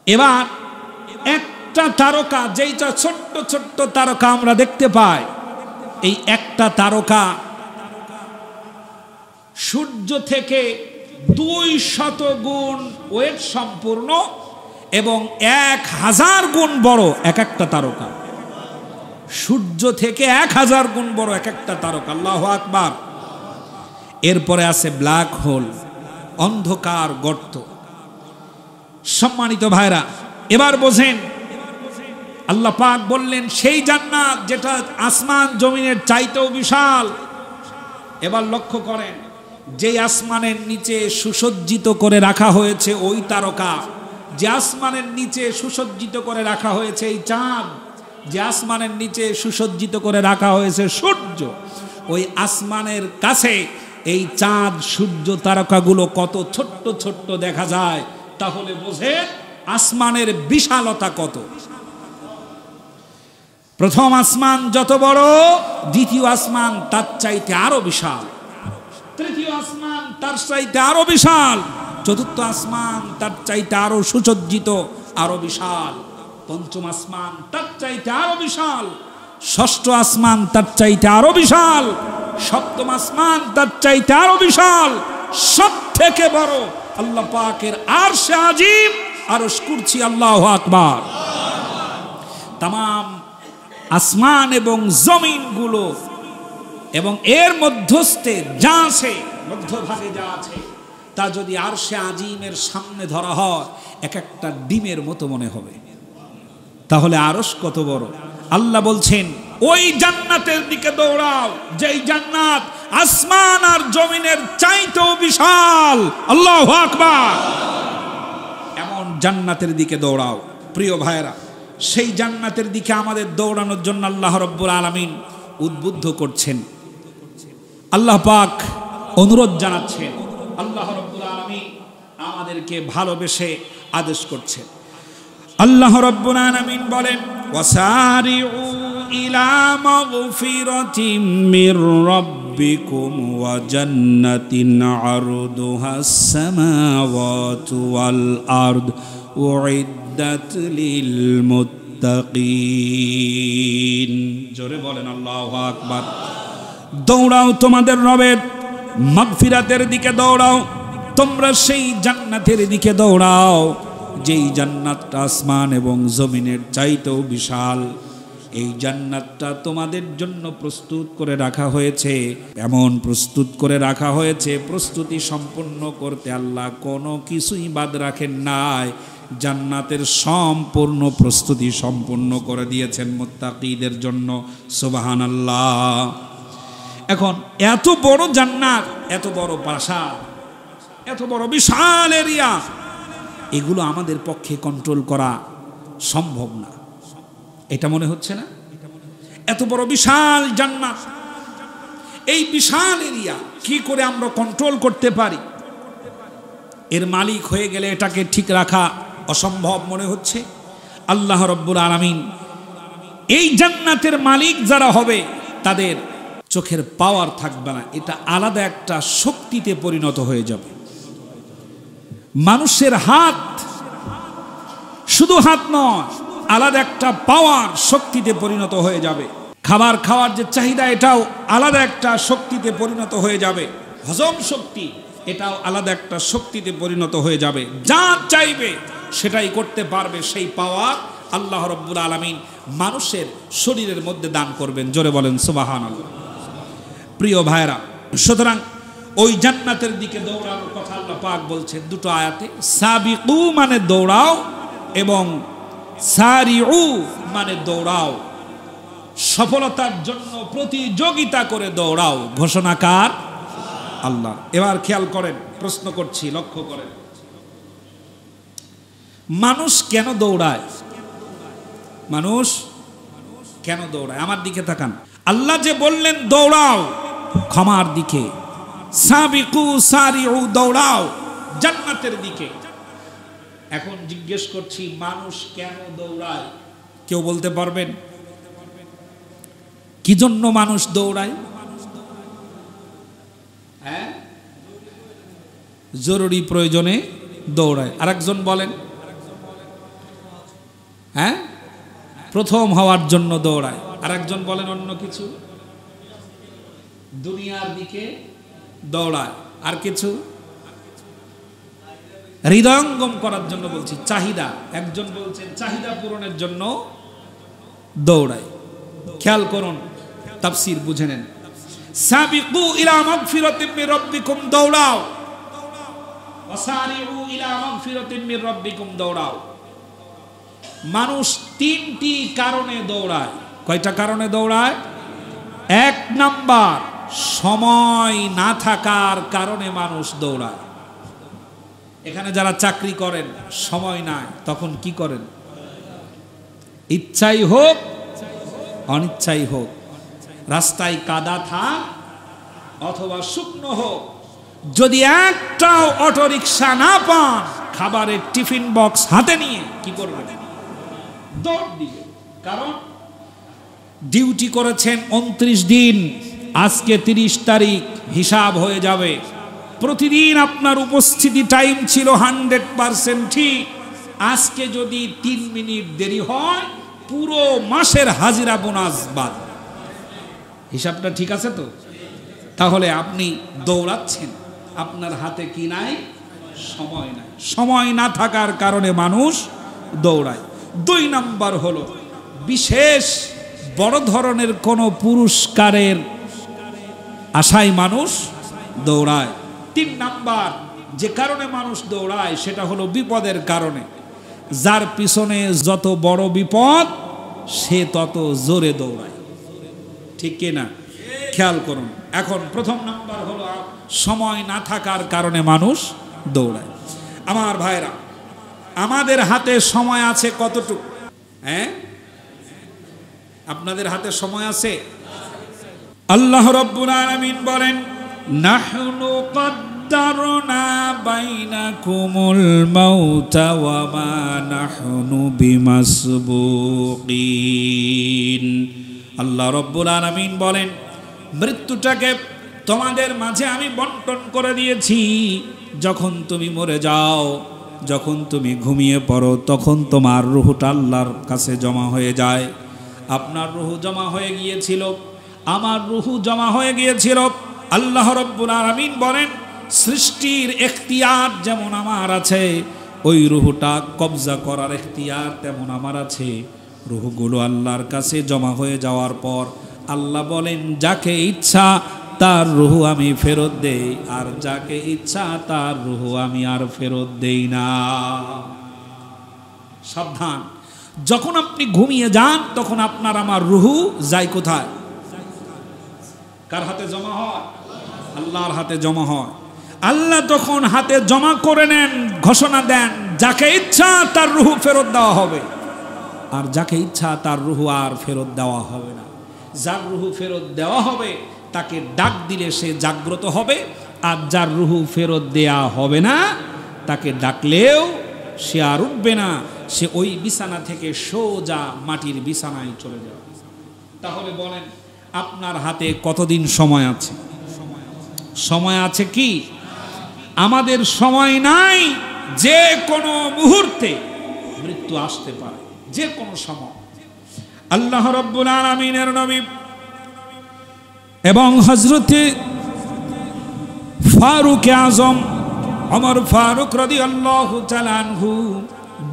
এবার একটা তারকা, যেইটা ছোট্ট ছোট্ট তারকা আমরা দেখতে পাই, এই একটা তারকা সূর্য থেকে 200 গুণ ওয়েট সম্পূর্ণ এবং 1000 গুণ বড় এক একটা তারকা। সূর্য থেকে 1000 গুণ বড় এক একটা তারকা। আল্লাহু আকবার। এরপরে আছে ব্ল্যাক হোল, অন্ধকার গর্ত। সম্মানিত ভাইরা, এবার বোঝেন, আল্লাহ পাক বললেন সেই জান্নাত যেটা আসমান জমিনের চাইতেও বিশাল। এবার লক্ষ্য করেন, যে আসমানের নিচে সুসজ্জিত করে রাখা হয়েছে ওই তারকা, যে আসমানের নিচে সুসজ্জিত করে রাখা হয়েছে এই চাঁদ, যে আসমানের নিচে সুসজ্জিত করে রাখা হয়েছে সূর্য, ওই আসমানের কাছে এই চাঁদ সূর্য তারকাগুলো কত ছোট্ট ছোট্ট দেখা যায়, তাহলে বোঝেন আসমানের বিশালতা কত। প্রথম আসমান যত বড়, দ্বিতীয় আসমান তার চাইতে আরো বিশাল, তৃতীয় আসমান তার চাইতে আরো বিশাল, চতুর্থ আসমান তার চাইতে আরো সুসজ্জিত, আরো বিশাল, পঞ্চম আসমান তার চাইতে আরো বিশাল, ষষ্ঠ আসমান তার চাইতে আরো বিশাল, সপ্তম আসমান তার চাইতে আরো বিশাল, সব থেকে বড় আল্লাহ পাকের আরশে আজিম, আরশ কুরসি। আল্লাহু আকবার। তামাম আসমান এবং জমিনগুলো এবং এর মধ্যস্থে যা আছে, মধ্যভাগে যা আছে, তা যদি আরশে আজিমের সামনে ধরা হয় এক একটা ডিমের মতো মনে হবে। তাহলে আরশ কত বড়। আল্লাহ বলছেন ওই জান্নাতের দিকে দৌড়াও যেই জান্নাত আসমান আর জমিনের চাইতেও বিশাল। আল্লাহু আকবার। এমন জান্নাতের দিকে দৌড়াও। প্রিয় ভাইরা, সেই জান্নাতের দিকে আমাদের দৌড়ানোর জন্য আল্লাহ রাব্বুল আলামিন উদ্বুদ্ধ করছেন। আল্লাহ পাক অনুরোধ জানাচ্ছেন। আল্লাহ রাব্বুল আলামিন আমাদেরকে ভালোবেসে আদেশ করছেন। আল্লাহ রাব্বুল আলামিন বলেন ওয়াসারিউ ইলা মাগফিরাতিম মির রাব্বিকুম ওয়া জান্নাতিন আরদুহাস সামাওয়াতু ওয়াল আরদ উইদ্দাত লিল মুত্তাকিন। জোরে বলেন আল্লাহু আকবার। দৌড়াও তোমাদের রবের মাগফিরাতের দিকে দৌড়াও, তোমরা সেই জান্নাতের দিকে দৌড়াও যেই জান্নাতটা আসমান এবং জমিনের চাইতেও বিশাল। এই জান্নাতটা তোমাদের জন্য প্রস্তুত করে রাখা হয়েছে। এমন প্রস্তুত করে রাখা হয়েছে, প্রস্তুতি সম্পন্ন করতে আল্লাহ কোনো কিছুই বাদ রাখেন নাই। জান্নাতের সম্পূর্ণ প্রস্তুতি সম্পন্ন করে দিয়েছেন মুত্তাকিদের জন্য। সুবহানাল্লাহ। এখন এত বড় জান্নাত, এত বড় প্রাসাদ, এত বড় বিশাল এরিয়া, এগুলো আমাদের পক্ষে কন্ট্রোল করা সম্ভব না। এটা মনে হচ্ছে না? এত বড় বিশাল জান্নাত, এই বিশাল এরিয়া কি করে আমরা কন্ট্রোল করতে পারি? এর মালিক হয়ে গেলে এটাকে ঠিক রাখা অসম্ভব মনে হচ্ছে। আল্লাহ রাব্বুল আলামিন এই জান্নাতের মালিক যারা হবে তাদের চোখের পাওয়ার থাকবে না, এটা আলাদা একটা শক্তিতে পরিণত হয়ে যাবে। মানুষের হাত শুধু হাত নয়, আলাদা একটা পাওয়ার শক্তিতে পরিণত হয়ে যাবে। খাবার খাওয়ার যে চাহিদা, এটাও আলাদা একটা শক্তিতে পরিণত হয়ে যাবে। হজম শক্তি, এটাও আলাদা একটা শক্তিতে পরিণত হয়ে যাবে। যা চাইবে সেটাই করতে পারবে। সেই পাওয়ার আল্লাহ রাব্বুল আলামিন মানুষের শরীরের মধ্যে দান করবেন। জোরে বলেন সুবহানাল্লাহ। প্রিয় ভাইরা, সুতরাং ওই জান্নাতের দিকে দৌড়ানোর কথা আল্লাহ পাক বলছেন দুটো আয়াতে। সাবিকু মানে দৌড়াও এবং সারিউ মানে দৌড়াও, সফলতার জন্য প্রতিযোগিতা করে দৌড়াও। ঘোষণাকার আল্লাহ। এবার খেয়াল করেন, প্রশ্ন করছি, লক্ষ্য করেন, মানুষ কেন দৌড়ায়? মানুষ কেন দৌড়ায়? আমার দিকে তাকান। আল্লাহ যে বললেন দৌড়াও ক্ষমার দিকে, সাবিকু সারিউ দৌড়াও জান্নাতের দিকে। এখন জিজ্ঞেস করছি, মানুষ কেন দৌড়ায়? কেউ বলতে পারবেন কি জন্য মানুষ দৌড়ায়? হ্যাঁ, জরুরি প্রয়োজনে দৌড়ায়। আরেকজন বলেন, হ্যাঁ, প্রথম হওয়ার জন্য দৌড়ায়। আরেকজন বলেন অন্য কিছু, দুনিয়ার দিকে দৌড়ায়। আর কিছু, হৃদয়ঙ্গম করার জন্য বলছি, চাহিদা। একজন বলছেন চাহিদা পূরণের জন্য দৌড়ায়। খেয়াল করুন, তাফসীর বুঝে নেন। সাবিকু ইলা মাগফিরাতিম মির রাব্বিকুম দৌড়াও, ওয়াসারিউ ইলা মাগফিরাতিম মির রাব্বিকুম দৌড়াও। মানুষ তিনটি কারণে দৌড়ায়। কয়টা কারণে দৌড়ায়? এক নাম্বার, সময় না থাকার কারণে মানুষ দৌড়ায়। এখানে যারা চাকরি করেন, সময় নাই, তখন কি করেন? ইচ্ছাই হোক অনিচ্ছাই হোক, রাস্তায় কাদা থাক অথবা শুকনো হোক, যদি একটাও অটো রিক্সা না পান, খাবারের টিফিন বক্স হাতে নিয়ে কি করবেন? দৌড় দিবে। কারণ ডিউটি করেছেন 29 দিন, আজকে 30 তারিখ, হিসাব হয়ে যাবে। প্রতিদিন আপনার উপস্থিতি টাইম ছিল 100% ঠিক। আজকে যদি 3 মিনিট দেরি হয়, পুরো মাসের হাজিরা বোনাস বাদ। হিসাবটা ঠিক আছে তো? তাহলে আপনি দৌড়াচ্ছেন, আপনার হাতে কি নাই? সময় নাই। সময় না থাকার কারণে মানুষ দৌড়ায়। 2 নাম্বার হলো বিশেষ বড় ধরনের কোনো পুরস্কারের আশায় মানুষ দৌড়ায়। 3 নাম্বার যে কারণে মানুষ দৌড়ায় সেটা হলো বিপদের কারণে। যার পিছনে যত বড় বিপদ সে তত জোরে দৌড়ায়, ঠিক কিনা? খেয়াল করুন। এখন প্রথম নাম্বার হলো সময় না থাকার কারণে মানুষ দৌড়ায়। আমার ভাইরা, আমাদের হাতে সময় আছে কতটুকু? হ্যাঁ, আপনাদের হাতে সময় আছে? আল্লাহ রাব্বুল আলামিন বলেন, নাহনু কদ্দারনা বাইনাকুমুল মাউতা ওয়া মা নাহনু বিমাসবুকিন। আল্লাহ রাব্বুল আলামিন বলেন, মৃত্যুটাকে তোমাদের মাঝে আমি বন্টন করে দিয়েছি। যখন তুমি মরে যাও, যখন তুমি ঘুমিয়ে পড়ো, তখন তোমার রূহটা আল্লাহর কাছে জমা হয়ে যায়। আপনার রূহ জমা হয়ে গিয়েছিল, আমার রূহ জমা হয়ে গিয়েছিল। আল্লাহ রাব্বুল আলামিন বলেন, সৃষ্টির এখতিয়ার যেমন আমার আছে, ওই রূহটা কবজা করার এখতিয়ার তেমন আমার আছে। রূহগুলো আল্লাহর কাছে জমা হয়ে যাওয়ার পর আল্লাহ বলেন, যাকে ইচ্ছা তার রূহ আমি ফেরত দেই, আর যাকে ইচ্ছা তার রূহ আমি আর ফেরত দেই না। সাবধান, যখন আপনি ঘুমিয়ে যান তখন আপনার আমার রূহ যায় কোথায়? কার হাতে জমা হয়? আল্লাহর হাতে জমা হয়। আল্লাহ তখন হাতে জমা করে নেন, ঘোষণা দেন, যাকে ইচ্ছা তার রূহ ফেরত দেওয়া হবে, আর যাকে ইচ্ছা তার রূহ আর ফেরত দেওয়া হবে না। যার রূহ ফেরত দেওয়া হবে তাকে ডাক দিলে সে জাগ্রত হবে, আর যার রূহ ফেরত দেয়া হবে না তাকে ডাকলেও সে আর উঠবে না, সে ওই বিছানা থেকে সোজা মাটির বিছানায় চলে যাবে। তাহলে বলেন, আপনার হাতে কতদিন সময় আছে? সময় আছে কি? আমাদের সময় নাই। যে কোনো মুহূর্তে মৃত্যু আসতে পারে, যে কোনো সময়। আল্লাহ রাব্বুল আলামিনের নবী এবং হযরতে ফারুক আজম ওমর ফারুক রাদিয়াল্লাহু তাআলা আনহু,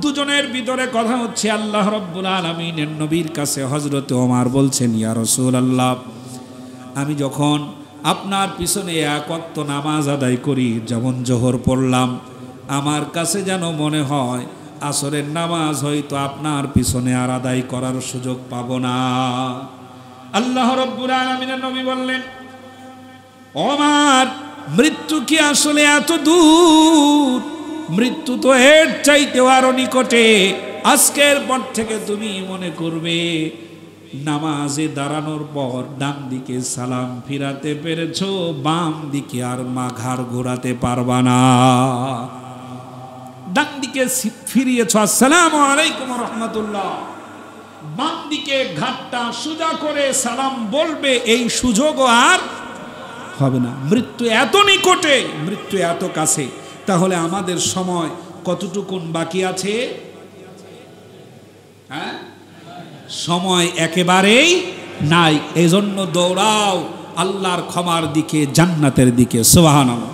দুজনের ভিতরে কথা হচ্ছে। আল্লাহ রাব্বুল আলামিনের নবীর কাছে হযরতে ওমর বলছেন, ইয়া রাসূলুল্লাহ, আমি যখন আপনার পিছনে এক ওয়াক্ত নামাজ আদায় করি, যেমন জোহর পড়লাম, আমার কাছে যেন মনে হয় আসরের নামাজ হয়তো আপনার পিছনে আর আদায় করার সুযোগ পাব না। আল্লাহ রাব্বুল আলামিনের নবী বললেন, ওমর, মৃত্যু কি আসলে এত দূর? মৃত্যু তো এর চাইতেও আরো নিকটে। আজকের পর থেকে তুমি মনে করবে নামাজে দাঁড়ানোর পর ডান দিকে সালাম ফিরাতে পেরেছো, বাম দিকে আর ঘাড় ঘোরাতে পারবা না। ডান দিকে ফিরিয়েছ, আসসালামু আলাইকুম ওয়া রাহমাতুল্লাহ, বাম দিকে ঘাটটা সোজা করে সালাম বলবে, এই সুযোগও আর হবে না। মৃত্যু এত নিকটে, মৃত্যু এত কাছে। তাহলে আমাদের সময় কতটুকুন বাকি আছে? হ্যাঁ, সময় একেবারেই নাই। এজন্য দৌড়াও আল্লাহর ক্ষমার দিকে, জান্নাতের দিকে। সুবহানাল্লাহ।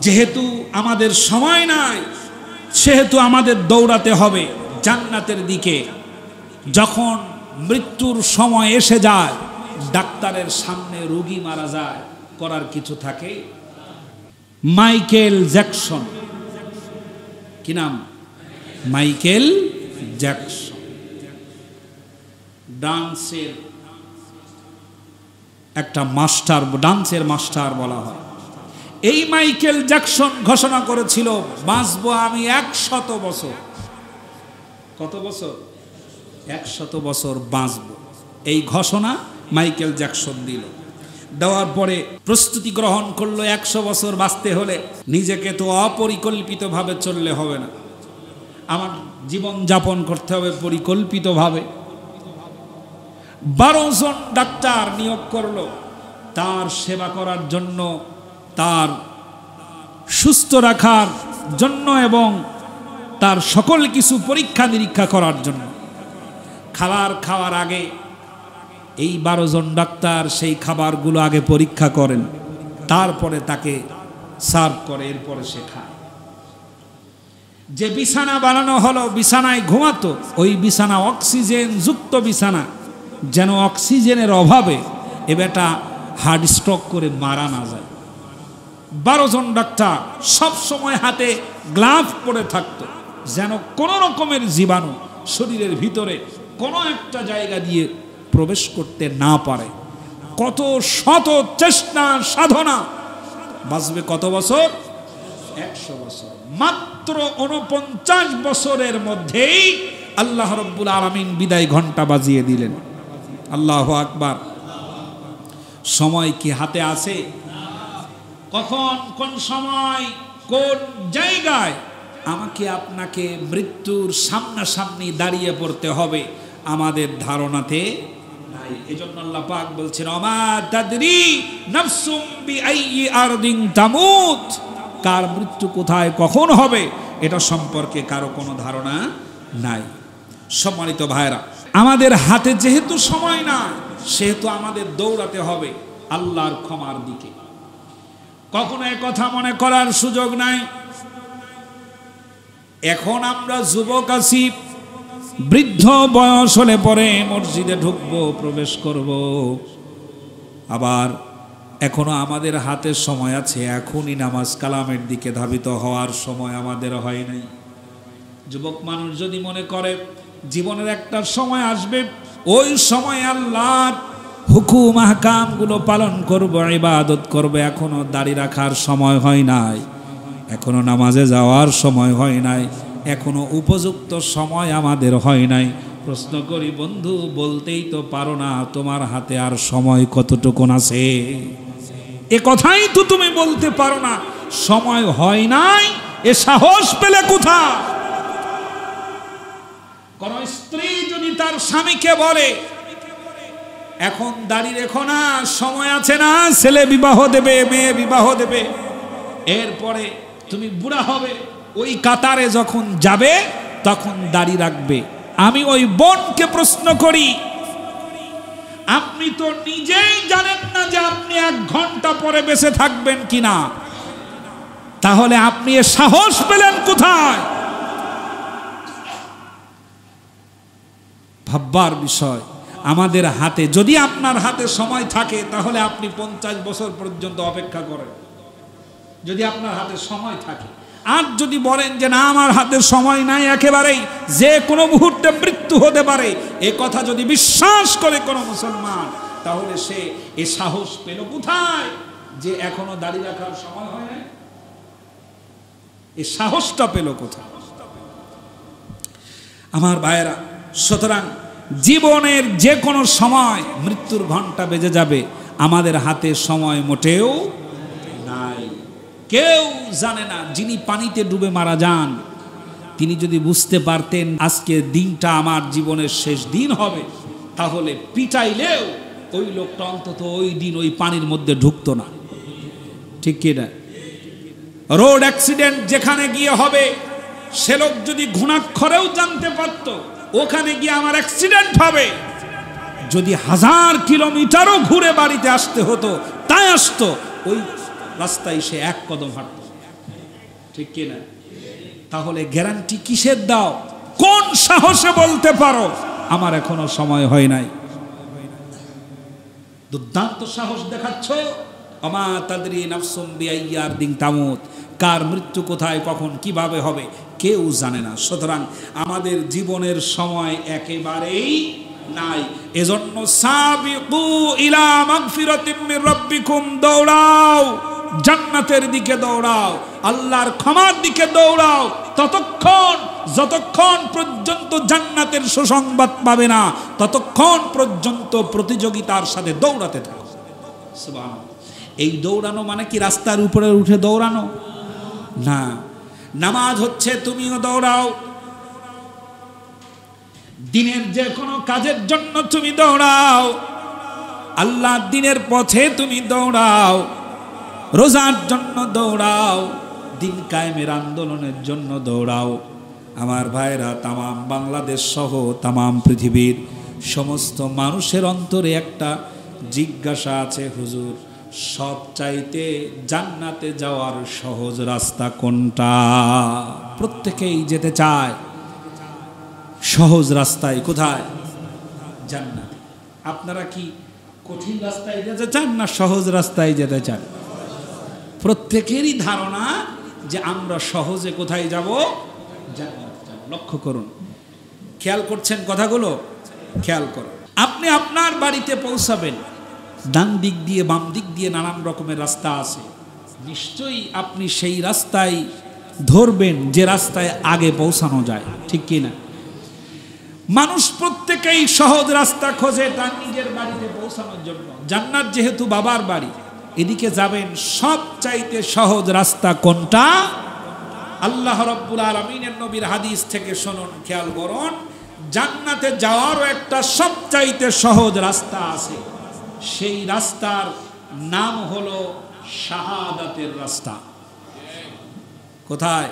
যেহেতু আমাদের সময় নাই, সেহেতু আমাদের দৌড়াতে হবে জান্নাতের দিকে। যখন মৃত্যুর সময় এসে যায়, ডাক্তারের সামনে রোগী মারা যায়, করার কিছু থাকে? মাইকেল জ্যাকসন, কি নাম? মাইকেল জ্যাকসন, ডান্সের একটা মাস্টার, ডান্সের মাস্টার বলা হয়। এই মাইকেল জ্যাকসন ঘোষণা করেছিল, বাঁচবো আমি 100 বছর। কত বছর? 100 বছর বাঁচবো। এই ঘোষণা মাইকেল জ্যাকসন দিল। দেওয়ার পরে প্রস্তুতি গ্রহণ করলো, 100 বছর বাঁচতে হলে নিজেকে তো অপরিকল্পিতভাবে চললে হবে না, আমার জীবন যাপন করতে হবে পরিকল্পিতভাবে। 12 জন ডাক্তার নিয়োগ করলো তার সেবা করার জন্য, তার সুস্থ রাখার জন্য এবং তার সকল কিছু পরীক্ষা নিরীক্ষা করার জন্য। খাবার খাওয়ার আগে এই 12 জন ডাক্তার সেই খাবারগুলো আগে পরীক্ষা করেন, তারপরে তাকে সার্ভ করে, এরপরে সে খায়। যে বিছানা বানানো হলো, বিছানায় ঘুমাতো, ওই বিছানা অক্সিজেন যুক্ত বিছানা, যেন অক্সিজেনের অভাবে এ বেটা হার্ট স্ট্রোক করে মারা না যায়। 12 জন ডাক্তার সব সময় হাতে গ্লাভ পরে থাকতো, যেন কোনো রকমের জীবাণু শরীরের ভিতরে কোনো একটা জায়গা দিয়ে প্রবেশ করতে না পারে। কত শত চেষ্টা সাধনা, বাঁচবে কত বছর? 100 বছর। মাত্র 49 বছরের মধ্যেই আল্লাহ রাব্বুল আলামিন বিদায় ঘন্টা বাজিয়ে দিলেন। আল্লাহু আকবার। সময় কি হাতে আছে? কখন কোন সময় কোন জায়গায় আমাকে আপনাকে মৃত্যুর সামনাসামনি দাঁড়িয়ে পড়তে হবে আমাদের ধারণাতে নাই। এজন্য আল্লাহ পাক বলছেন, ওমা তাদরি নাফসুম বিআইয়ি আরদিন তামুত, কার মৃত্যু কোথায় কখন হবে এটা সম্পর্কে কারো কোনো ধারণা নাই। সম্মানিত ভাইরা, আমাদের হাতে যেহেতু সময় না, সেহেতু আমাদের দৌড়াতে হবে আল্লাহর ক্ষমার দিকে। কখনো কথা মনে করার সুযোগ নাই, এখন আমরা যুবক আছি, বৃদ্ধ বয়স হলে পরে মসজিদে ঢুকবো, প্রবেশ করব, আবার এখনো আমাদের হাতে সময় আছে, এখনই নামাজ কালামের দিকে ধাবিত হওয়ার সময় আমাদের হয় নাই। যুবক মানুষ যদি মনে করে জীবনের একটা সময় আসবে, ওই সময় আল্লাহর হুকুম আহকামগুলো পালন করব, ইবাদত করব, এখনো দাড়ি রাখার সময় হয় নাই, এখনো নামাজে যাওয়ার সময় হয় নাই, এখনো উপযুক্ত সময় আমাদের হয় নাই। প্রশ্ন করি বন্ধু, বলতেই তো পারো না তোমার হাতে আর সময় কতটুকুন আছে? এ কথাই তো তুমি বলতে পারো না, সময় হয় নাই, এ সাহস পেলে কোথায়? কোন স্ত্রী যদি তার স্বামীকে বলে এখন দাড়ি রেখো না, সময় আছে না, ছেলে বিবাহ দেবে, মেয়ে বিবাহ দেবে, এরপরে তুমি বুড়া হবে, ওই কাতারে যখন যাবে তখন দাড়ি রাখবে। আমি ওই বোনকে প্রশ্ন করি, আপনি তো নিজেই জানেন না যে আপনি 1 ঘন্টা পরে বেঁচে থাকবেন কিনা, তাহলে আপনি এ সাহস পেলেন কোথায়? ভাববার বিষয়। আমাদের হাতে, যদি আপনার হাতে সময় থাকে তাহলে আপনি 50 বছর পর্যন্ত অপেক্ষা করেন, যদি আপনার হাতে সময় থাকে। আর যদি বলেন যে না আমার হাতে সময় নাই, একেবারেই যে কোনো মুহূর্তে মৃত্যু হতে পারে, এ কথা যদি বিশ্বাস করে কোনো মুসলমান, তাহলে সে এ সাহস পেল কোথায় যে এখনো দাড়ি রাখার সময় হয় নাই? এ সাহসটা পেল কোথায়? আমার ভাইয়েরা, সুতরাং জীবনের যে কোনো সময় মৃত্যুর ঘন্টা বেজে যাবে, আমাদের হাতে সময় মোটেও নাই। কেউ জানে না। যিনি পানিতে ডুবে মারা যান, তিনি যদি বুঝতে পারতেন আজকে দিনটা আমার জীবনের শেষ দিন হবে, তাহলে পিটাইলেও ওই লোকটা অন্তত ওই দিন ওই পানির মধ্যে ঢুকতো না। ঠিক কিনা? রোড অ্যাক্সিডেন্ট যেখানে গিয়ে হবে, সে লোক যদি ঘুণাক্ষরেও জানতে পারত ওখানে গিয়ে আমার অ্যাক্সিডেন্ট হবে, যদি 1000 কিলোমিটারও ঘুরে বাড়িতে আসতে হতো তাই আসতো, ওই রাস্তায় সে 1 কদম হাঁটত। ঠিক কিনা? তাহলে গ্যারান্টি কিসের দাও? কোন সাহসে বলতে পারো আমার এখনো সময় হয় নাই? দুর্দান্ত সাহস দেখাচ্ছ। ওমা তাদরি নাফসুম বিআইয়ি আরদিন তামুত, কার মৃত্যু কোথায় কখন কিভাবে হবে কেউ জানে না। সুতরাং আমাদের জীবনের সময় একেবারেই নাই। এজন্য সাবিকু ইলা মাগফিরাতিম মির রাব্বিকুম, দৌড়াও জান্নাতের দিকে, দৌড়াও আল্লাহর ক্ষমার দিকে, দৌড়াও যতক্ষণ পর্যন্ত জান্নাতের সুসংবাদ পাবে না ততক্ষণ পর্যন্ত প্রতিযোগিতার সাথে দৌড়াতে থাকো। সুবহানাল্লাহ। এই দৌড়ানো মানে কি রাস্তার উপরে উঠে দৌড়ানো না। নামাজ হচ্ছে তুমিও দৌড়াও, দিনের যে কোনো কাজের জন্য তুমি দৌড়াও, আল্লাহর দিনের পথে তুমি দৌড়াও, রোজার জন্য দৌড়াও, দিন কায়েমের আন্দোলনের জন্য দৌড়াও। আমার ভাইরা, তামাম বাংলাদেশ সহ তামাম পৃথিবীর সমস্ত মানুষের অন্তরে একটা জিজ্ঞাসা আছে, হুজুর সব চাইতে জান্নাতে যাওয়ার সহজ রাস্তা কোনটা? প্রত্যেকেই যেতে চায় সহজ রাস্তায়। কোথায়? জান্নাতে। আপনারা কি কঠিন রাস্তায় যেতে চান না সহজ রাস্তায় যেতে চান? প্রত্যেকেরই ধারণা যে আমরা সহজে কোথায় যাব? জান্নাতে। লক্ষ্য করুন, খেয়াল করছেন কথাগুলো? খেয়াল করুন। আপনি আপনার বাড়িতে পৌঁছাবেন, ডান দিক দিয়ে বাম দিক দিয়ে নানান রকমের রাস্তা আছে, নিশ্চয়ই আপনি সেই রাস্তায় ধরবেন যে রাস্তায় আগে পৌঁছানো যায়, ঠিক কি না? মানুষ প্রত্যেকেই সহজ রাস্তা খোঁজে তার নিজের বাড়িতে পৌঁছানোর জন্য। জান্নাত যেহেতু বাবার বাড়ি, এদিকে যাবেন, সবচাইতে সহজ রাস্তা কোনটা? আল্লাহ রাব্বুল আলামিনের নবীর হাদিস থেকে শুনুন, খেয়াল করুন, জান্নাতে যাওয়ারও একটা সবচাইতে সহজ রাস্তা আছে। সেই রাস্তার নাম হলো শাহাদাতের রাস্তা। কোথায়?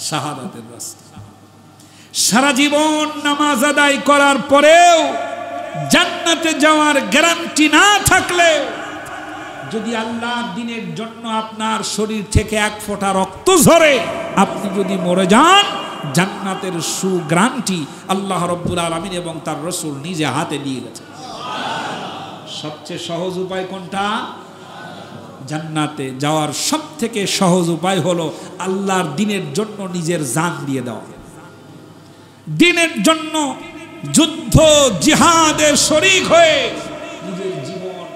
শাহাদাতের রাস্তা। সারা জীবন নামাজ আদায় করার পরেও জান্নাতে যাওয়ার গ্যারান্টি না থাকলে, যদি আল্লাহর দ্বীনের জন্য আপনার শরীর থেকে এক ফোঁটা রক্ত ঝরে আপনি যদি মরে যান, জান্নাতের সুগ্রান্টি আল্লাহ রাব্বুল আলামিন এবং তার রাসূল নিজে হাতে দিয়ে গেছে। সবচেয়ে সহজ উপায় কোনটা? জান্নাতে যাওয়ার সবথেকে সহজ উপায় হলো আল্লাহর দ্বীনের জন্য নিজের জান দিয়ে দেওয়া, দ্বীনের জন্য যুদ্ধ জিহাদের শরীক হয়ে নিজের জীবন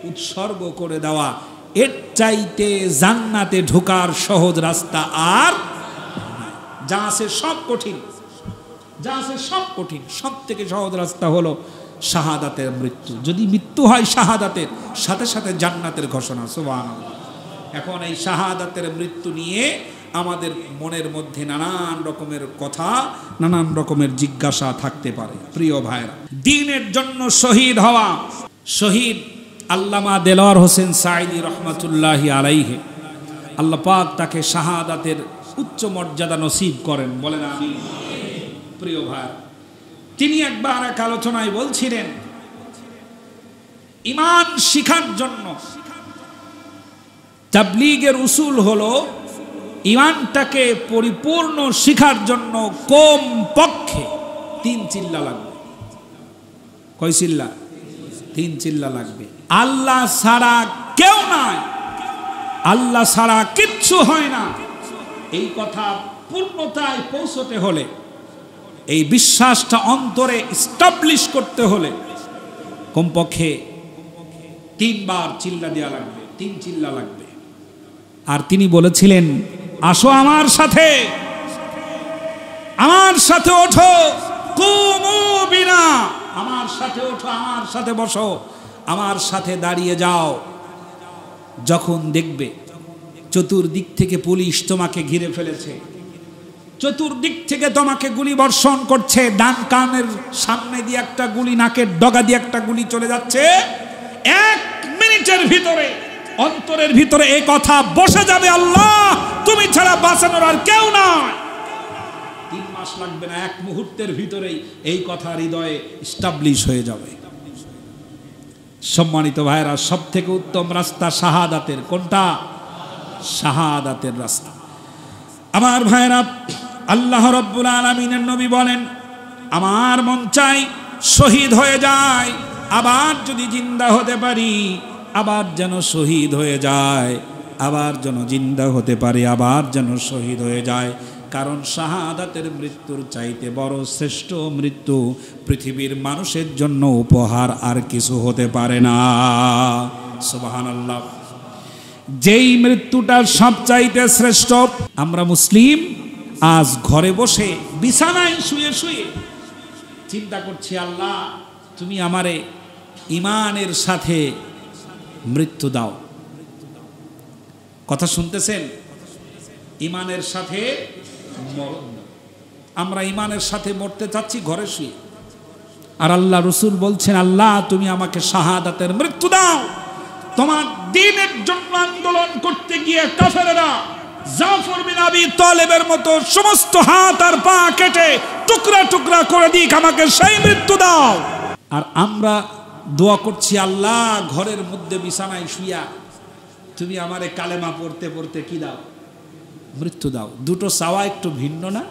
উৎসর্গ করে দেওয়া। এর চাইতে জান্নাতে ঢোকার সহজ রাস্তা আর যা আছে সব কঠিন, যা আছে সব কঠিন। সব থেকে সহজ রাস্তা হলো শাহাদাতের মৃত্যু। যদি মৃত্যু হয় শাহাদাতের, সাথে সাথে জান্নাতের ঘোষণা। সুবহানাল্লাহ। এখন এই শাহাদাতের মৃত্যু নিয়ে আমাদের মনের মধ্যে নানান রকমের কথা, নানান রকমের জিজ্ঞাসা থাকতে পারে। প্রিয় ভাইরা, দ্বীনের জন্য শহীদ হওয়া, শহীদ আল্লামা দেলোয়ার হোসেন সাঈদী রহমাতুল্লাহি আলাইহি, আল্লাহ পাক তাকে শাহাদাতের উচ্চ মর্যাদা নসিব করেন, বলেন আমিন। প্রিয় ভাই, তিনি একবার এক আলোচনায় বলছিলেন, ঈমান শিখার জন্য তাবলীগের উসুল হলো ঈমানটাকে পরিপূর্ণ শিখার জন্য কম পক্ষে 3 চিল্লা লাগবে। কয় চিল্লা? 3 চিল্লা লাগবে। আল্লাহ ছাড়া কেউ নাই, আল্লাহ ছাড়া কিচ্ছু হয় না, এই কথা পূর্ণতায় পৌঁছতে হলে, এই বিশ্বাসটা অন্তরে এস্টাবলিশ করতে হলে কমপক্ষে 3 বার চিল্লা দেওয়া লাগবে, 3 চিল্লা লাগবে। আর তিনি বলেছিলেন, আসো আমার সাথে, আমার সাথে ওঠো, কুমু বিনা, আমার সাথে ওঠো, আমার সাথে বসো, আমার সাথে দাঁড়িয়ে যাও। যখন দেখবে চতুর্দিক থেকে পুলিশ তোমাকে ঘিরে ফেলেছে, চতুর্দিক থেকে তোমাকে গুলি বর্ষণ করছে, ডান কানের সামনে দিয়ে একটা গুলি, নাকের ডগা দিয়ে একটা গুলি চলে যাচ্ছে, 1 মিনিটের ভিতরে অন্তরের ভিতরে এই কথা বসে যাবে, আল্লাহ তুমি ছাড়া বাঁচানোর আর কেউ নাই। 3 মাস লাগবে না, 1 মুহূর্তের ভিতরেই এই কথা হৃদয়ে এস্টাবলিশ হয়ে যাবে। সম্মানিত ভাইরা, সব থেকে উত্তম রাস্তা শাহাদাতের। কোনটা? শাহাদাতের রাস্তা। আমার ভাইরা, আল্লাহ রাব্বুল আলামিনের নবী বলেন, আমার মন চাই শহীদ হয়ে যায়, আবার যদি জিন্দা হতে পারি, আবার যেন শহীদ হয়ে যায়, আবার যেন জিন্দা হতে পারে, আবার যেন শহীদ হয়ে যায়। কারণ শাহাদাতের মৃত্যুর চাইতে বড় শ্রেষ্ঠ মৃত্যু পৃথিবীর মানুষের জন্য উপহার আর কিছু হতে পারে না। সুবহানাল্লাহ। যেই মৃত্যুটা সবচাইতে শ্রেষ্ঠ, আমরা মুসলিম আজ ঘরে বসে বিছানায় শুয়ে শুয়ে চিন্তা করছি, আল্লাহ তুমি আমারে ঈমানের সাথে মৃত্যু দাও। কথা শুনতেছেন? ঈমানের সাথে মরণ। আমরা ঈমানের সাথে মরতে চাচ্ছি ঘরে শুয়ে, আর আল্লাহ রাসূল বলছেন, আল্লাহ তুমি আমাকে শাহাদাতের মৃত্যু দাও। তোমার দ্বীনের জন্য আন্দোলন করতে গিয়ে কাফেররা জাফর বিন আবি তালেবের মতো সমস্ত হাত আর পা কেটে টুকরা টুকরা করে দিক, আমাকে সেই মৃত্যু দাও। আর আমরা দোয়া করছি, আল্লাহ ঘরের মধ্যে বিছানায় শুইয়া তুমি আমারে কালেমা পড়তে পড়তে কি দাও? মৃত্যু দাও। দুটো চাওয়া একটু ভিন্ন না?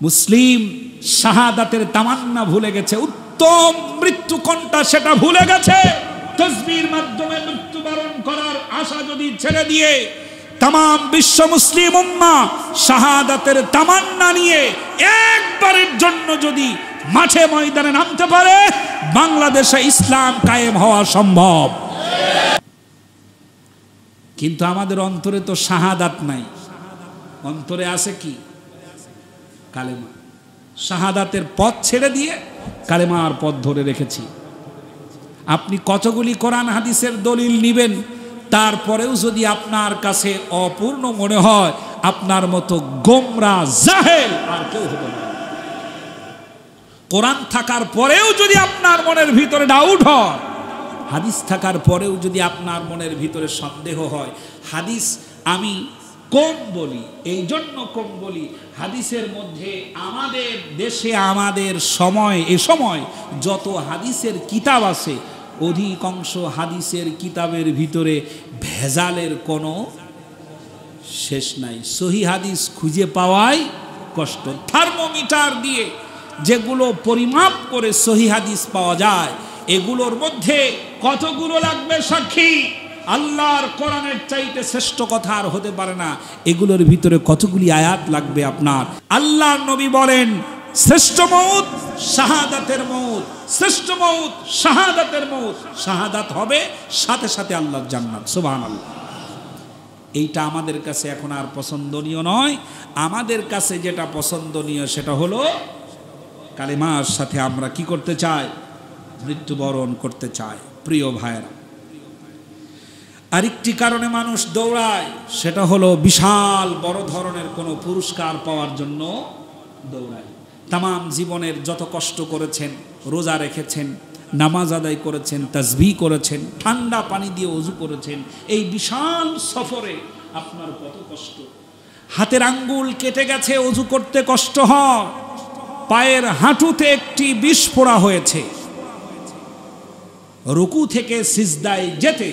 মুসলিম শাহাদাতের তামান্না ভুলে গেছে, উত্তম মৃত্যু কোনটা সেটা ভুলে গেছে। তাসবির মাধ্যমে মৃত্যুবরণ করার আশা যদি ছেড়ে দিয়ে তাম বিশ্ব মুসলিম উম্মাহ শাহাদাতের তামান্না নিয়ে একবারের জন্য যদি মাঠে ময়দানে নামতে পারে, বাংলাদেশে ইসলাম কায়েম হওয়া সম্ভব। কিন্তু আমাদের অন্তরে তো শাহাদাত নাই, অন্তরে আছে কি? কালেমা। শাহাদাতের পথ ছেড়ে দিয়ে কালেমার পথ ধরে রেখেছি। আপনি কতগুলি কোরআন হাদিসের দলিল নিবেন, তারপরেও যদি আপনার কাছে অপূর্ণ মনে হয়, আপনার মতো গোমরা জাহেল আর কেউ হবে না। কোরআন থাকার পরেও যদি আপনার মনের ভিতরে ডাউট হয়, হাদিস থাকার পরেও যদি আপনার মনের ভিতরে সন্দেহ হয়, হাদিস আমি কম বলি, এই জন্য কম বলি, হাদিসের মধ্যে আমাদের দেশে আমাদের এ সময় যত হাদিসের কিতাব আছে, অধিকাংশ হাদিসের কিতাবের ভিতরে ভেজালের কোনো শেষ নাই। সহি হাদিস খুঁজে পাওয়াই কষ্ট। থার্মোমিটার দিয়ে যেগুলো পরিমাপ করে সহি হাদিস পাওয়া যায়, এগুলোর মধ্যে কতগুলো লাগবে সাক্ষী? আল্লাহর কোরআনের চাইতে শ্রেষ্ঠ কথা আর হতে পারে না। এগুলোর ভিতরে কতগুলি আয়াত লাগবে আপনার? আল্লাহর নবী বলেন, শ্রেষ্ঠ মউত শাহাদাতের মউত, শ্রেষ্ঠ মউত শাহাদাতের মউত। শাহাদাত হবে, সাথে সাথে আল্লাহর জান্নাত। সুবহানাল্লাহ। এইটা আমাদের কাছে এখন আর পছন্দনীয় নয়। আমাদের কাছে যেটা পছন্দনীয় সেটা হলো কালেমার সাথে আমরা কি করতে চাই? মৃত্যুবরণ করতে চাই। প্রিয় ভাইরা, আরেকটি কারণে মানুষ দৌড়ায়, সেটা হলো বিশাল বড় ধরনের কোনো পুরস্কার পাওয়ার জন্য দৌড়ায়। তাম জীবনের যত কষ্ট করেছেন, রোজা রেখেছেন, নামাজ আদায় করেছেন, তাসবিহ করেছেন, ঠান্ডা পানি দিয়ে ওযু করেছেন, এই বিশাল সফরে আপনার কত কষ্ট। হাতের আঙ্গুল কেটে গেছে, ওযু করতে কষ্ট হয়। পায়ের হাঁটুতে একটি বিষ ফোড়া হয়েছে। রুকু থেকে সিজদায় যেতে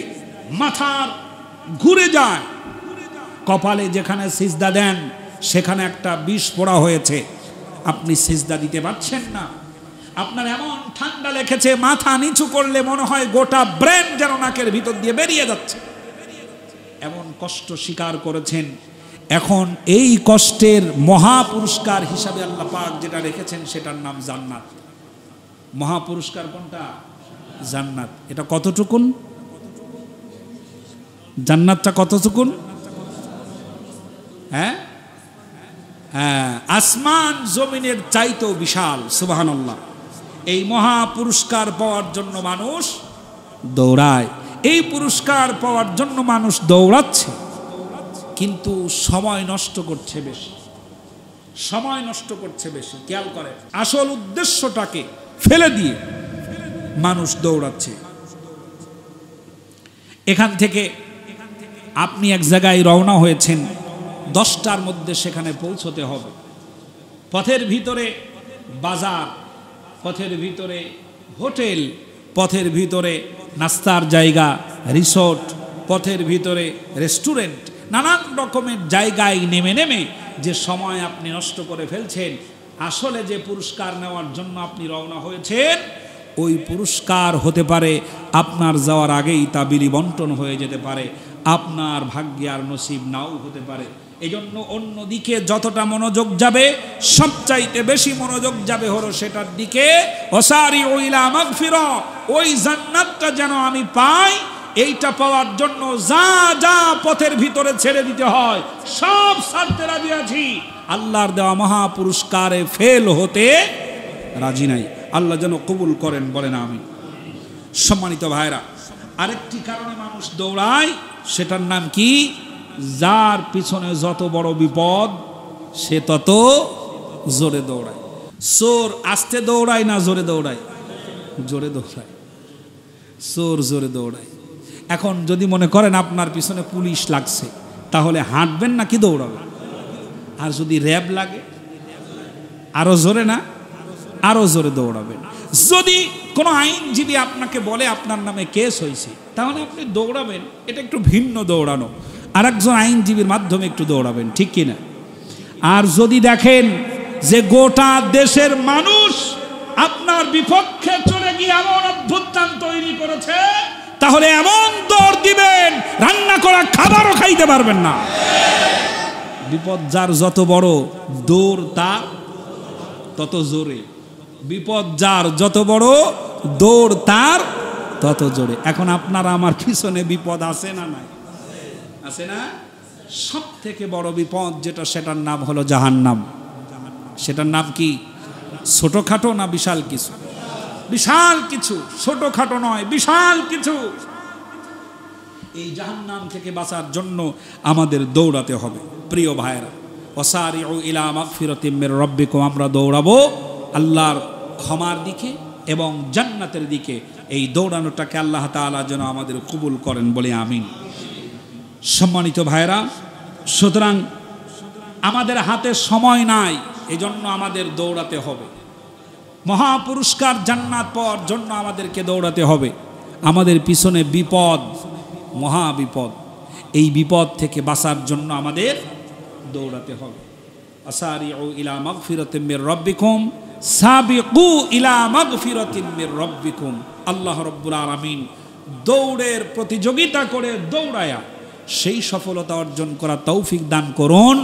মাথার ঘুরে যায়। কপালে যেখানে সিজদা দেন সেখানে একটা বিষ ফোড়া হয়েছে, আপনি সিজদা দিতে পারছেন না। আপনার এমন ঠান্ডা লেগেছে, মাথা নিচু করলে মনে হয় গোটা ব্রেন যেন নাকের ভিতর দিয়ে বেরিয়ে যাচ্ছে। এমন কষ্ট স্বীকার করেছেন। এখন এই কষ্টের মহাপুরস্কার হিসাবে আল্লাহ পাক যেটা রেখেছেন সেটার নাম জান্নাত। মহাপুরস্কার কোনটা? জান্নাত। এটা কতটুকুন? জান্নাতটা কতটুকুন? হ্যাঁ, আসমান জমিনের চাইতেও বিশাল। সুবহানাল্লাহ। এই মহা পুরস্কার পাওয়ার জন্য মানুষ দৌড়ায়। এই পুরস্কার পাওয়ার জন্য মানুষ দৌড়াচ্ছে, কিন্তু সময় নষ্ট করছে বেশি। সময় নষ্ট করছে বেশি। খেয়াল করে, আসল উদ্দেশ্যটাকে ফেলে দিয়ে মানুষ দৌড়াচ্ছে। এখান থেকে আপনি এক জায়গায় রওনা হয়েছেন, 10টার মধ্যে সেখানে পৌঁছতে হবে। পথের ভিতরে বাজার, পথের ভিতরে হোটেল, পথের ভিতরে নাস্তার জায়গা, রিসোর্ট, পথের ভিতরে রেস্টুরেন্ট, নানান রকমের জায়গায় নেমে নেমে যে সময় আপনি নষ্ট করে ফেলছেন, আসলে যে পুরস্কার নেওয়ার জন্য আপনি রওনা হয়েছেন, ওই পুরস্কার হতে পারে আপনার যাওয়ার আগেই তা বিলি বন্টন হয়ে যেতে পারে। আপনার ভাগ্যে আর নসিব নাও হতে পারে। এজন্য অন্যদিকে যতটা মনোযোগ যাবে, সবচাইতে বেশি মনোযোগ যাবে হলো সেটার দিকে। ওয়াসারিউ ইলা মাগফিরা, ওই জান্নাতটা যেন আমি পাই, এইটা পাওয়ার জন্য যা যা পথের ভিতরে ছেড়ে দিতে হয় সব ছাড়তে রাজি আছি। আল্লাহর দেওয়া মহা পুরস্কারে ফেল হতে রাজি নাই। আল্লাহ যেন কবুল করেন, বলেন আমিন। সম্মানিত ভাইরা, আরেকটি কারণে মানুষ দৌড়ায়, সেটার নাম কি? যার পিছনে যত বড় বিপদ সে তত জোরে দৌড়ায়। চোর আস্তে দৌড়ায় না জোরে দৌড়ায়? জোরে দৌড়ায়। চোর জোরে দৌড়ায়। এখন যদি মনে করেন আপনার পিছনে পুলিশ লাগছে, তাহলে হাঁটবেন নাকি দৌড়াবেন? আর যদি র্যাব লাগে, আরো জোরে না, আরো জোরে দৌড়াবেন। যদি কোনো আইনজীবী আপনাকে বলে আপনার নামে কেস হয়েছে, তাহলে আপনি দৌড়াবেন, এটা একটু ভিন্ন দৌড়ানো। আর একজন আইনজীবীর মাধ্যমে একটু দৌড়াবেন, ঠিক কিনা? আর যদি দেখেন যে গোটা দেশের মানুষ আপনার বিপক্ষে চলে গিয়ে এমন অভ্যুত্থান তৈরি করেছে, তাহলে এমন দৌড় দিবেন, রান্না করা খাবারও খাইতে পারবেন না। বিপদ যার যত বড়, দৌড় তার তত জোরে। বিপদ যার যত বড়, দৌড় তার তত জোরে। এখন আপনারা আমার পিছনে বিপদ আছে না নাই? আছে না? সব থেকে বড় বিপদ যেটা, সেটার নাম হলো জাহান্নাম। সেটার নাম কি? ছোটখাটো না বিশাল কিছু? বিশাল কিছু, ছোটখাটো নয়, বিশাল কিছু। এই জাহান্নাম থেকে বাঁচার জন্য আমাদের দৌড়াতে হবে। প্রিয় ভাইরা, ওয়াসারিউ ইলা মাগফিরাতিম মির রাব্বিকুম, আমরা দৌড়াবো আল্লাহর ক্ষমার দিকে এবং জান্নাতের দিকে। এই দৌড়ানোটাকে আল্লাহ তাআলা যেন আমাদের কবুল করেন, বলে আমিন। সম্মানিত ভাইরা, সুতরাং আমাদের হাতে সময় নাই, এজন্য আমাদের দৌড়াতে হবে। মহাপুরস্কার জান্নাত পাওয়ার জন্য আমাদেরকে দৌড়াতে হবে। আমাদের পিছনে বিপদ, মহা বিপদ, এই বিপদ থেকে বাঁচার জন্য আমাদের দৌড়াতে হবে। আসারিউ ইলা মাগফিরাতিম মির রাব্বিকুম, সাবিকু ইলা মাগফিরাতিম মির রাব্বিকুম। আল্লাহ রাব্বুল আলামিন দৌড়ের প্রতিযোগিতা করে দৌড়ায়া সেই সফলতা অর্জন করা তৌফিক দান করুন,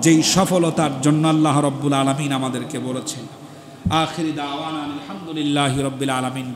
যেই সফলতার জন্য আল্লাহ রাব্বুল আলামিন আমাদেরকে বলেছেন। আখিরি দাওয়ানা আলহামদুলিল্লাহি রাব্বিল আলামিন।